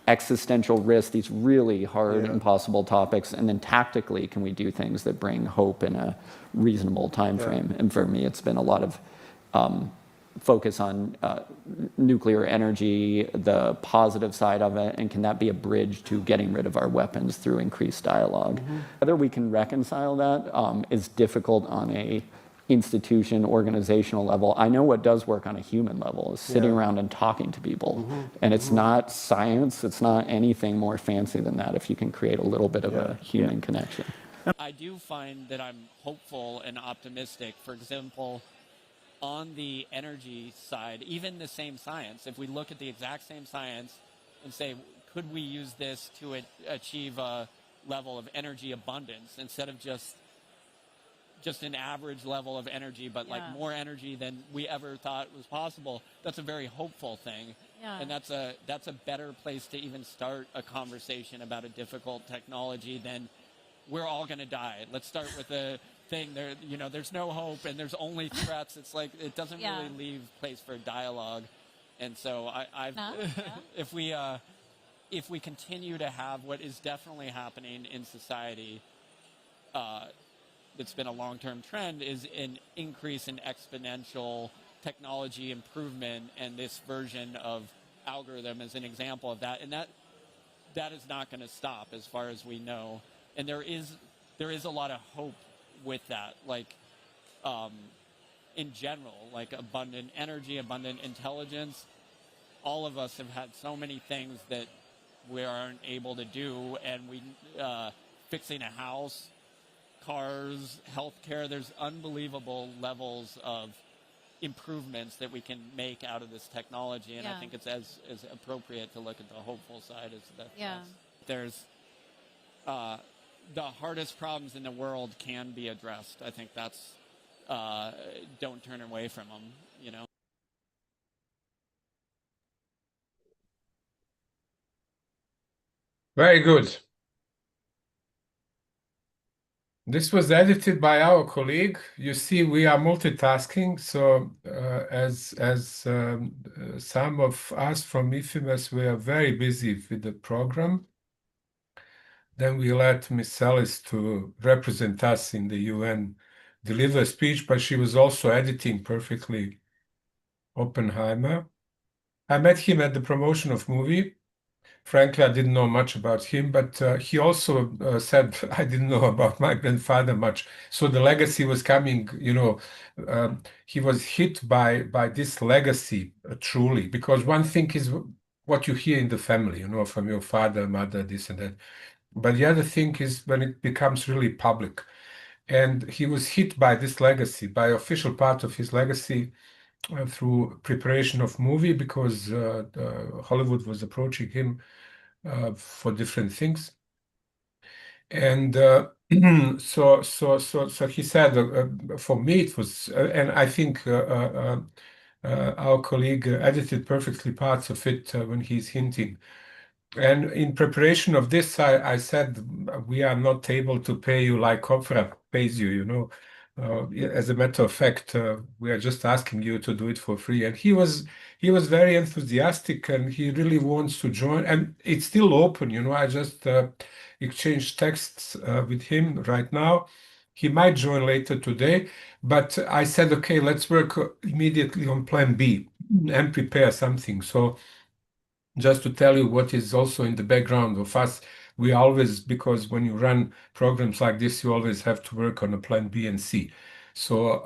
existential risk, these really hard, impossible topics, and then tactically, can we do things that bring hope in a reasonable time frame? And for me, it's been a lot of focus on nuclear energy, the positive side of it, and can that be a bridge to getting rid of our weapons through increased dialogue? Whether we can reconcile that is difficult on a institution, organizational level. I know what does work on a human level is sitting around and talking to people. And it's not science, it's not anything more fancy than that if you can create a little bit of a human connection. I do find that I'm hopeful and optimistic. For example, on the energy side, even the same science, if we look at the exact same science and say, could we use this to achieve a level of energy abundance instead of just an average level of energy, but like more energy than we ever thought was possible, that's a very hopeful thing. And that's a better place to even start a conversation about a difficult technology than we're all going to die. Let's start with the thing there, there's no hope and there's only threats. It's like, it doesn't really leave place for dialogue. And so if we continue to have what is definitely happening in society, that's been a long-term trend, is an increase in exponential technology improvement, and this version of algorithm is an example of that. And that is not going to stop as far as we know. And there is a lot of hope with that, like in general, like abundant energy, abundant intelligence. All of us have had so many things that we aren't able to do, and fixing a house, cars, healthcare, there's unbelievable levels of improvements that we can make out of this technology, and I think it's as appropriate to look at the hopeful side as that. There's the hardest problems in the world can be addressed. I think that's don't turn away from them, Very good. This was edited by our colleague. You see, we are multitasking. So as some of us from IFIMES, we are very busy with the program. Then we let Miss Alice to represent us in the UN deliver a speech, but she was also editing perfectly Oppenheimer. I met him at the promotion of movie. Frankly, I didn't know much about him, but he also said, I didn't know about my grandfather much. So the legacy was coming, he was hit by this legacy, truly, because one thing is what you hear in the family, from your father, mother, this and that. But the other thing is when it becomes really public. And he was hit by this legacy, by official part of his legacy, through preparation of movie, because Hollywood was approaching him for different things. And so he said, for me it was, and I think our colleague edited perfectly parts of it when he's hinting. And in preparation of this, I said we are not able to pay you like Opera pays you, you know. As a matter of fact, we are just asking you to do it for free. And he was very enthusiastic, and he really wants to join. And it's still open, you know. I just exchanged texts with him right now. He might join later today, but I said, okay, let's work immediately on plan B and prepare something. So just to tell you what is also in the background of us, we always, because when you run programs like this, you always have to work on a plan B and C. So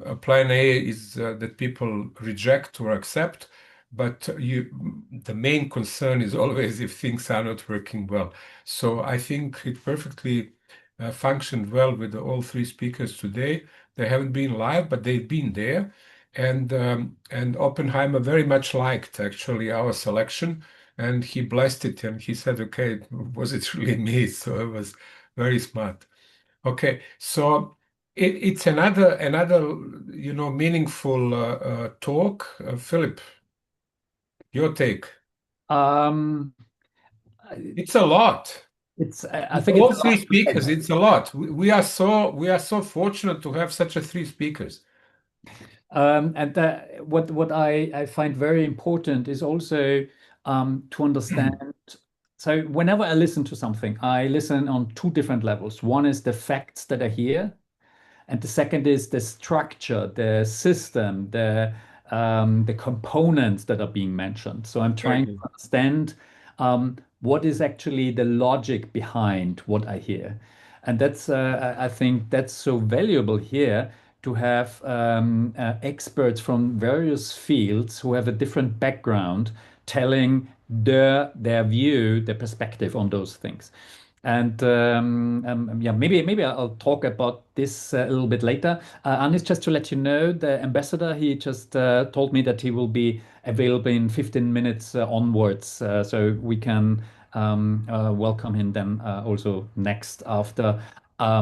a plan A is that people reject or accept, but the main concern is always if things are not working well. So I think it perfectly functioned well with all three speakers today. They haven't been live, but they've been there. And Oppenheimer very much liked actually our selection, and he blessed it and he said, "Okay, was it really me?" So it was very smart. Okay, so it's another meaningful talk. Philip, your take. Um, It's a lot. I think All it's a three lot to say. speakers. It's a lot. We are so fortunate to have such a three speakers. And what I find very important is also to understand. So whenever I listen to something, I listen on two different levels. One is the facts that are here, and the second is the structure, the system, the components that are being mentioned. So I'm Very trying to good. understand what is actually the logic behind what I hear. And I think that's so valuable here to have experts from various fields who have a different background telling their view, their perspective on those things. And yeah, maybe I'll talk about this a little bit later. Anis, just to let you know, the ambassador, he just told me that he will be available in 15 minutes onwards, so we can welcome him then also next after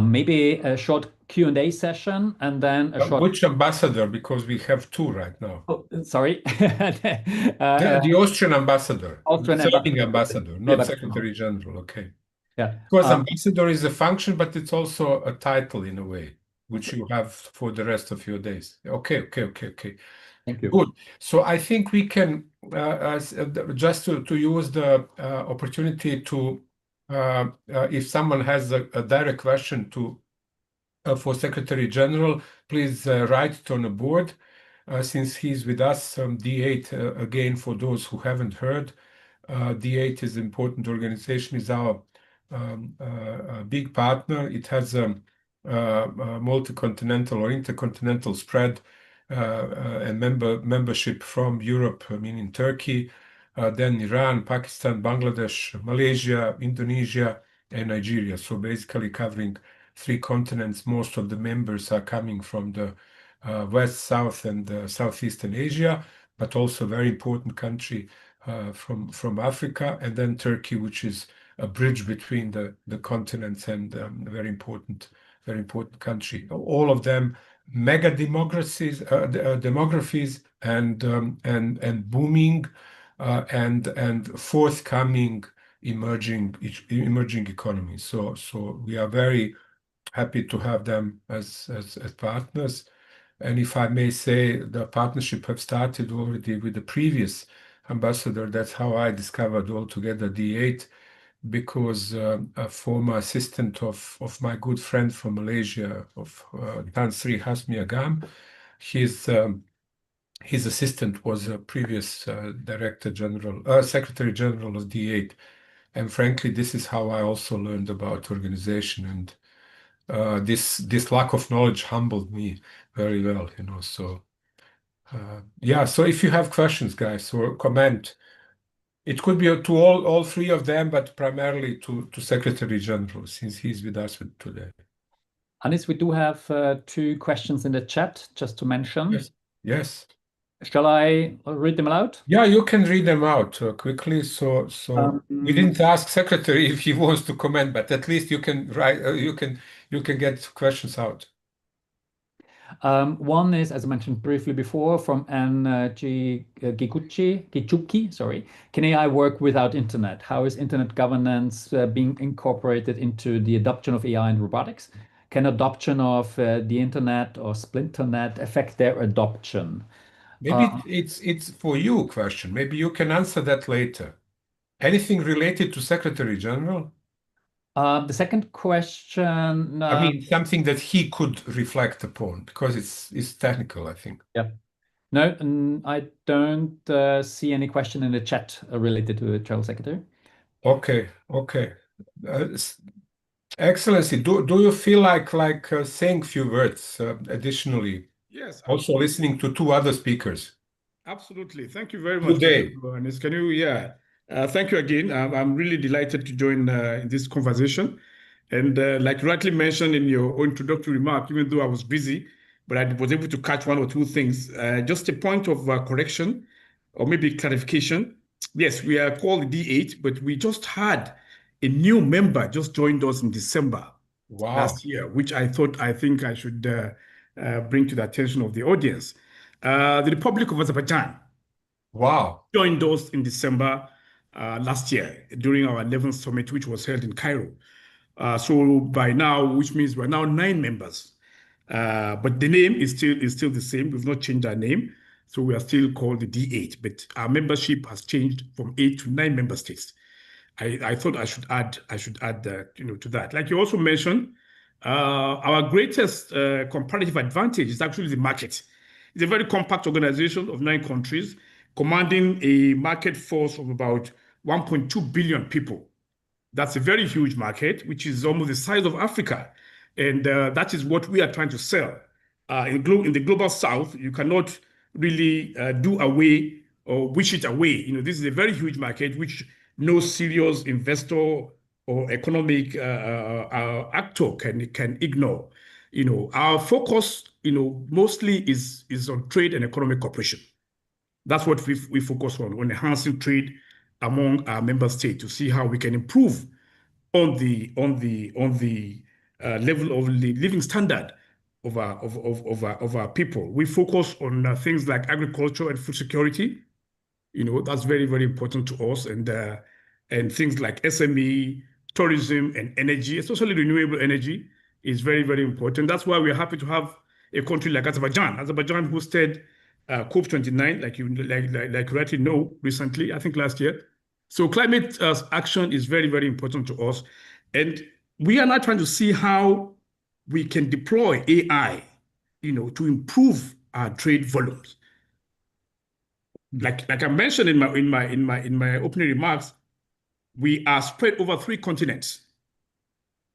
maybe a short Q&A session and then a short. Which ambassador? Because we have two right now. Oh, sorry. The Austrian ambassador, Austrian the serving ambassador. ambassador, not Secretary General. Okay. Yeah. Because ambassador is a function, but it's also a title in a way, which you have for the rest of your days. Okay. Thank you. Good. So I think we can just to use the opportunity to, if someone has a direct question for Secretary General, please write it on a board. Since he's with us, D8, again, for those who haven't heard, D8 is an important organization, is our big partner. It has a multi-continental or intercontinental spread and membership from Europe, meaning Turkey, then Iran, Pakistan, Bangladesh, Malaysia, Indonesia, and Nigeria. So basically covering three continents. Most of the members are coming from the West, South, and Southeastern Asia, but also a very important country from Africa, and then Turkey, which is a bridge between the continents and a very important country. All of them mega demographies and booming and forthcoming emerging economies. So we are very happy to have them as partners. And if I may say, the partnership have started already with the previous ambassador. That's how I discovered altogether D8, because a former assistant of my good friend from Malaysia, of Tan Sri Hasmi Agam, his assistant was a previous Secretary General of D8. And frankly, this is how I also learned about organization, and this lack of knowledge humbled me very well, So yeah, so if you have questions, guys, or comment, it could be to all three of them, but primarily to Secretary General, since he's with us today. Anis, we do have two questions in the chat, just to mention. Yes. Shall I read them aloud? Yeah, you can read them out quickly. So we didn't ask Secretary if he wants to comment, but at least you can write. You can get questions out. One is, as I mentioned briefly before, from Anne Gichuki, sorry. Can AI work without internet? How is internet governance being incorporated into the adoption of AI and robotics? Can adoption of the internet or splinternet affect their adoption? Maybe it's for you a question. Maybe you can answer that later. Anything related to Secretary General? The second question. I mean, something that he could reflect upon because it's technical, I think. Yeah. No, I don't see any question in the chat related to the Travel Secretary. Okay. Excellency, do you feel like saying a few words additionally? Yes. Also listening to two other speakers. Absolutely. Thank you very much. Good day. Can you, thank you again. I'm really delighted to join in this conversation. And like you rightly mentioned in your introductory remark, even though I was busy, but I was able to catch one or two things. Just a point of correction or maybe clarification. Yes, we are called D8, but we just had a new member just joined us in December last year, which I think I should bring to the attention of the audience. The Republic of Azerbaijan joined us in December last year during our 11th summit, which was held in Cairo. So by now, which means we're now 9 members. But the name is still the same. We've not changed our name. So we are still called the D8, but our membership has changed from 8 to 9 member states. I thought I should add that, to that. Like you also mentioned, our greatest comparative advantage is actually the market. It's a very compact organization of 9 countries, commanding a market force of about 1.2 billion people. That's a very huge market, which is almost the size of Africa. And that is what we are trying to sell. In the global south, you cannot really do away or wish it away. This is a very huge market, which no serious investor or economic actor can ignore. Our focus, mostly is on trade and economic cooperation. That's what we focus on enhancing trade among our member states to see how we can improve on the level of the living standard of our people. We focus on things like agriculture and food security. That's very, very important to us, and things like SME, tourism, and energy, especially renewable energy, is very, very important. That's why we're happy to have a country like Azerbaijan. Azerbaijan hosted COP29, like you rightly know, recently, I think last year. So climate action is very, very important to us. And we are now trying to see how we can deploy AI, to improve our trade volumes. Like I mentioned in my opening remarks, we are spread over 3 continents.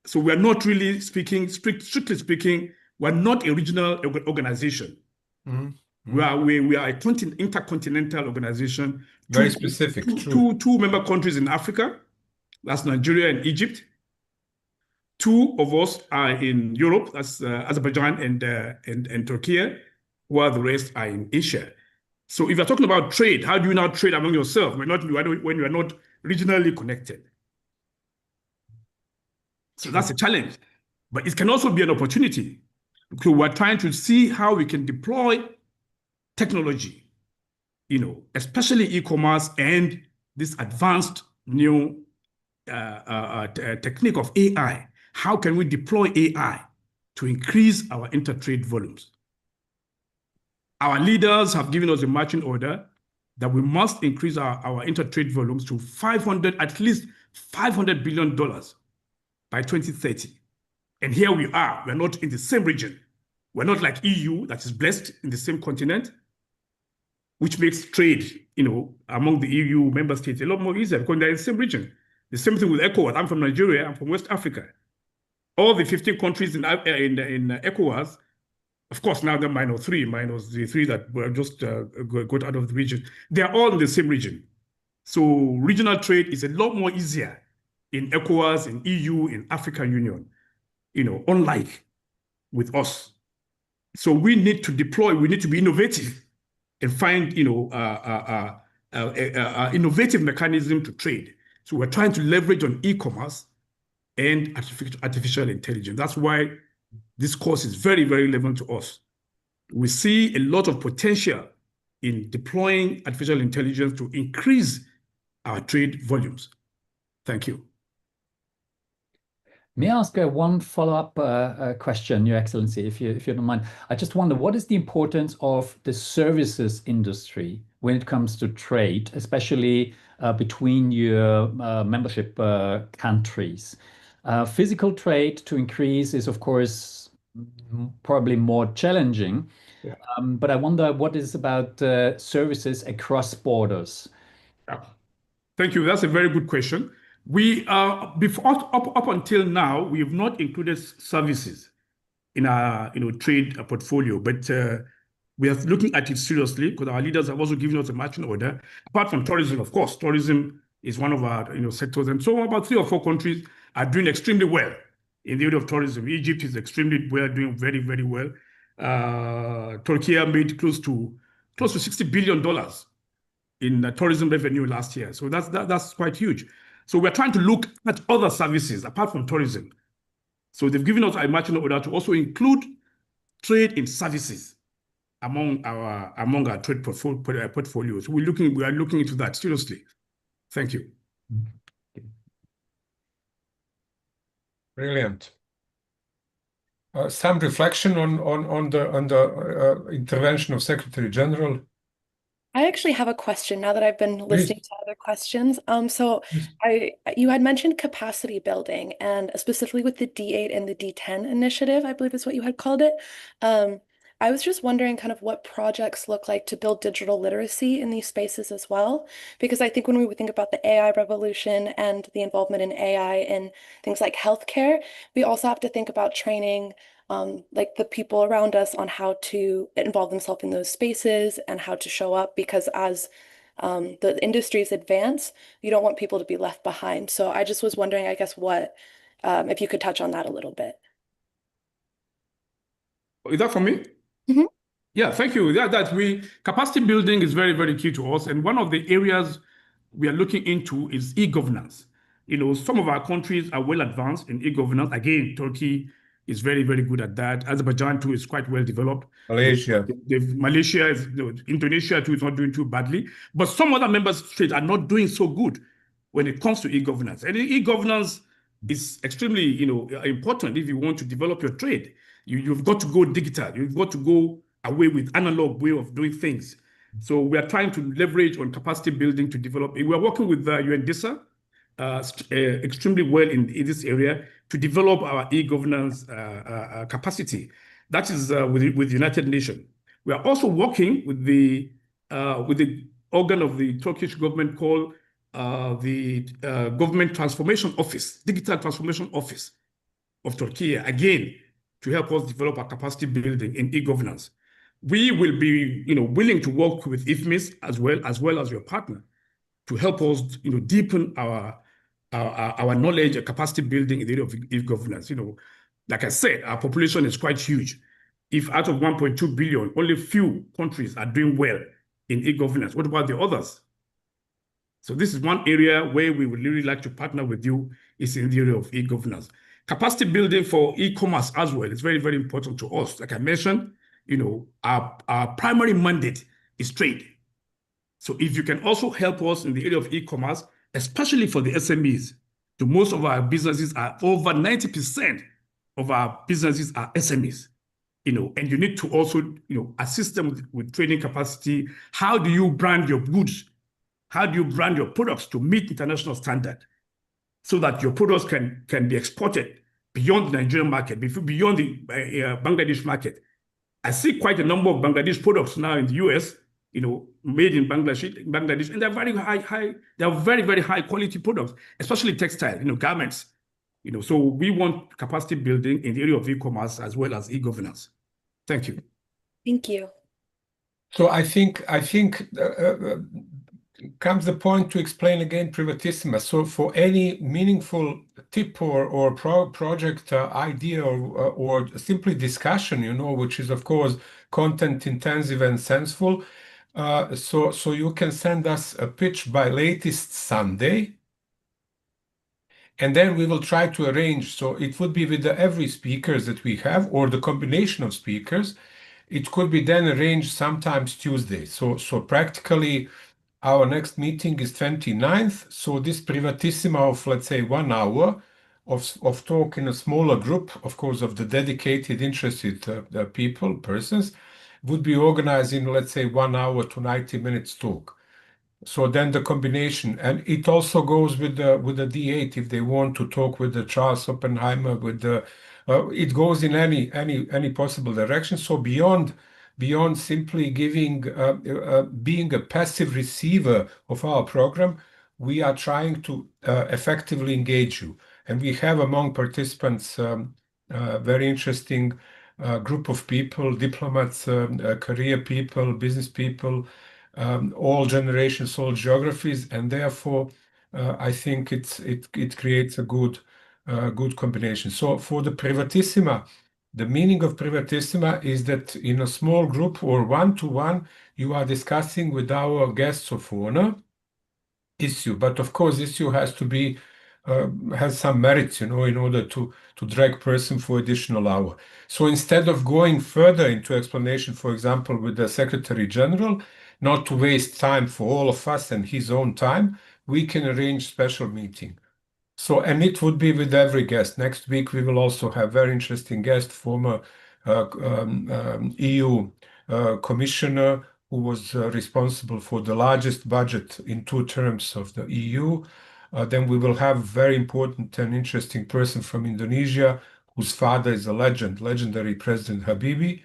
So we are not really strictly speaking, we're not a regional organization. Mm-hmm. We are an intercontinental organization. Very specific. Two member countries in Africa, that's Nigeria and Egypt. 2 of us are in Europe, that's Azerbaijan and Turkey, while the rest are in Asia. So if you're talking about trade, how do you now trade among yourself when you are not regionally connected? So that's a challenge, but it can also be an opportunity. So we're trying to see how we can deploy technology, especially e-commerce and this advanced new technique of AI. How can we deploy AI to increase our intertrade volumes? Our leaders have given us a marching order that we must increase our intertrade volumes to at least $500 billion by 2030. And here we are. We're not in the same region. We're not like EU that is blessed in the same continent, which makes trade, among the EU member states a lot more easier because they're in the same region. The same thing with ECOWAS. I'm from Nigeria. I'm from West Africa. All the 15 countries in ECOWAS, of course, now they're -3, minus the 3 that were just got out of the region. They're all in the same region. So regional trade is a lot more easier in ECOWAS, in EU, in African Union, unlike with us. So we need to deploy, we need to be innovative and find, innovative mechanism to trade. So we're trying to leverage on e-commerce and artificial intelligence. That's why this course is very, very relevant to us. we see a lot of potential in deploying artificial intelligence to increase our trade volumes. Thank you. May I ask one follow-up question, Your Excellency, if you don't mind? I just wonder, what is the importance of the services industry when it comes to trade, especially between your membership countries? Physical trade to increase is, of course, probably more challenging. Yeah. But I wonder what is about services across borders? Yeah. Thank you. That's a very good question. We up until now, we have not included services in our trade portfolio, but we are looking at it seriously because our leaders have also given us a marching order. Apart from tourism, of course, tourism is one of our sectors, and so about 3 or 4 countries are doing extremely well in the area of tourism. Egypt is extremely well, doing very, very well. Turkey made close to $60 billion in tourism revenue last year. So that's quite huge. So we're trying to look at other services apart from tourism. So they've given us a marching order to also include trade in services among our trade portfolios. We are looking into that seriously. Thank you. Brilliant. Some reflection on the intervention of Secretary General. I actually have a question now that I've been listening to other questions. So Please. you had mentioned capacity building, and specifically with the D8 and the D10 initiative, I believe is what you had called it. I was just wondering kind of what projects look like to build digital literacy in these spaces as well, because I think when we think about the AI revolution and the involvement in AI in things like healthcare, we also have to think about training like the people around us on how to involve themselves in those spaces and how to show up, because as the industries advance, you don't want people to be left behind. So I just was wondering, I guess, what if you could touch on that a little bit. Is that for me? Mhm. Yeah, thank you. Capacity building is very, very key to us. And one of the areas we are looking into is e-governance. Some of our countries are well advanced in e-governance. Again, Turkey is very, very good at that. Azerbaijan too is quite well developed. Malaysia. Malaysia Indonesia too is not doing too badly. But some other member states are not doing so good when it comes to e-governance. And e-governance is extremely, important if you want to develop your trade. You've got to go digital. You've got to go away with analog way of doing things. So we are trying to leverage on capacity building to develop. We are working with UNDISA extremely well in this area to develop our e-governance capacity. That is with United Nations. We are also working with the organ of the Turkish government called the Government Transformation Office, Digital Transformation Office of Turkey, again, to help us develop our capacity building in e-governance. We will be, willing to work with IFMIS as well as your partner to help us, deepen our knowledge and capacity building in the area of e-governance. Like I said, our population is quite huge. If out of 1.2 billion, only few countries are doing well in e-governance, what about the others? So this is one area where we would really like to partner with you, is in the area of e-governance. Capacity building for e-commerce as well is very, very important to us. Like I mentioned, our primary mandate is trade. So if you can also help us in the area of e-commerce, especially for the SMEs, most of our businesses are over 90% of our businesses are SMEs, and you need to also, assist them with training capacity. How do you brand your goods? How do you brand your products to meet international standard so that your products can be exported beyond the Nigerian market, beyond the Bangladesh market? I see quite a number of Bangladesh products now in the US, made in Bangladesh, and they're very high. They are very, very high quality products, especially textile, garments. So we want capacity building in the area of e-commerce as well as e-governance. Thank you. Thank you. So I think comes the point to explain again privatissima. So for any meaningful tip or project idea or simply discussion, which is of course content intensive and senseful, so you can send us a pitch by latest Sunday, and then we will try to arrange. So it would be with every speakers that we have or the combination of speakers. it could be then arranged sometimes Tuesday. So practically our next meeting is 29th. So this privatissima of, let's say, 1 hour of talk in a smaller group, of course, of the dedicated, interested persons, would be organized in, let's say, 1 hour to 90 minutes talk. So then the combination, and it also goes with the D8 if they want to talk with the Charles Oppenheimer, with the it goes in any possible direction. So beyond simply giving being a passive receiver of our program, we are trying to effectively engage you. And we have among participants very interesting group of people, diplomats, career people, business people, all generations, all geographies, and therefore I think it creates a good combination. So for the privatissima, the meaning of privatissima is that in a small group or one-to-one, you are discussing with our guests of honor issue. But of course, issue has to be has some merits, in order to drag person for additional hour. So instead of going further into explanation, for example, with the Secretary General, not to waste time for all of us and his own time, we can arrange special meeting. So, and it would be with every guest. Next week, we will also have very interesting guest, former EU commissioner who was responsible for the largest budget in 2 terms of the EU. Then we will have very important and interesting person from Indonesia, whose father is a legendary President Habibie,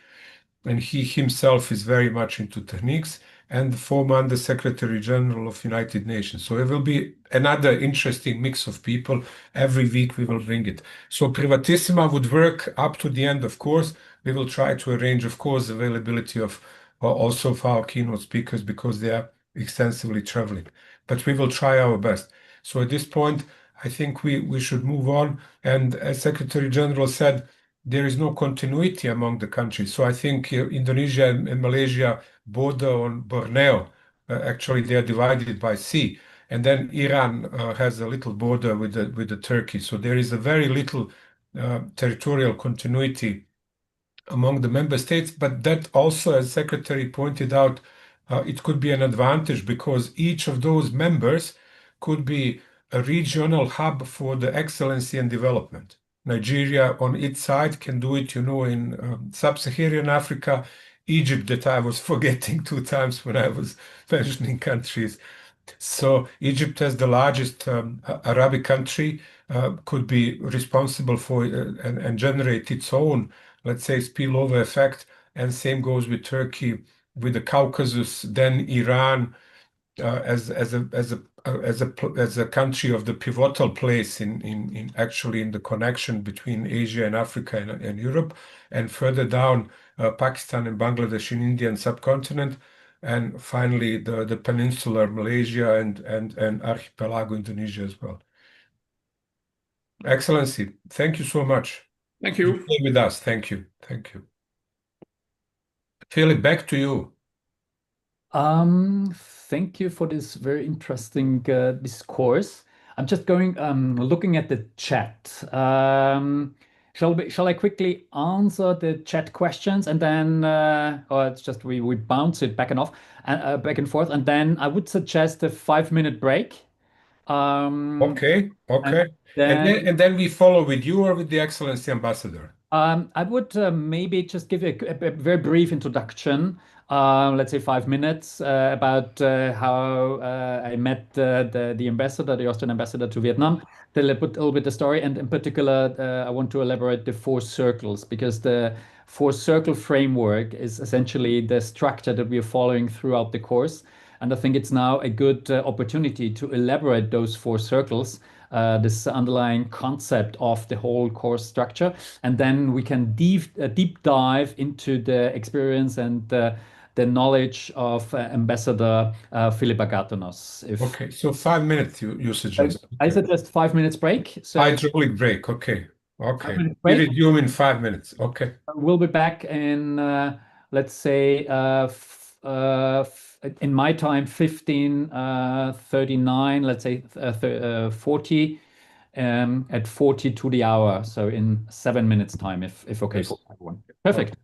and he himself is very much into techniques, and the former Under Secretary General of United Nations. So it will be another interesting mix of people. Every week we will bring it. So privatissima would work up to the end, of course. We will try to arrange, of course, availability of also of our keynote speakers because they are extensively traveling. But we will try our best. So at this point, I think we should move on. And as Secretary General said, there is no continuity among the countries. So I think Indonesia and Malaysia border on Borneo. Actually, they are divided by sea. And then Iran has a little border with the Turkey. So there is a very little territorial continuity among the member states. But that also, as Secretary pointed out, it could be an advantage because each of those members could be a regional hub for the excellency and development. Nigeria on its side can do it, in sub-Saharan Africa, Egypt, that I was forgetting 2 times when I was mentioning countries. So Egypt as the largest Arabic country could be responsible for and generate its own, let's say, spillover effect. And same goes with Turkey, with the Caucasus, then Iran as a country of the pivotal place in actually in the connection between Asia and Africa and Europe, and further down Pakistan and Bangladesh in Indian subcontinent, and finally the peninsular Malaysia and archipelago Indonesia as well. Excellency, thank you so much. Thank you. Stay with us. Thank you. Philip, back to you. Thank you for this very interesting discourse. I'm just looking at the chat. Shall I quickly answer the chat questions and then, or it's just we bounce it back and forth, and then I would suggest a 5-minute break. Okay. And then we follow with you or with the Excellency Ambassador? I would maybe just give you a very brief introduction, let's say 5 minutes, about how I met the ambassador, the Austrian ambassador to Vietnam, a little bit the story, and in particular, I want to elaborate the 4 circles, because the 4-circle framework is essentially the structure that we are following throughout the course. And I think it's now a good opportunity to elaborate those 4 circles, this underlying concept of the whole course structure. And then we can deep dive into the experience and the knowledge of Ambassador Philip Agathos. Okay, so 5 minutes you suggest. I suggest 5 minutes break. So hydraulic break, okay. 5 minutes We break. resume in 5 minutes, okay. We'll be back in, let's say, in my time, 15:39, let's say 40, at 40 to the hour. So in 7 minutes time, if okay for everyone. Perfect.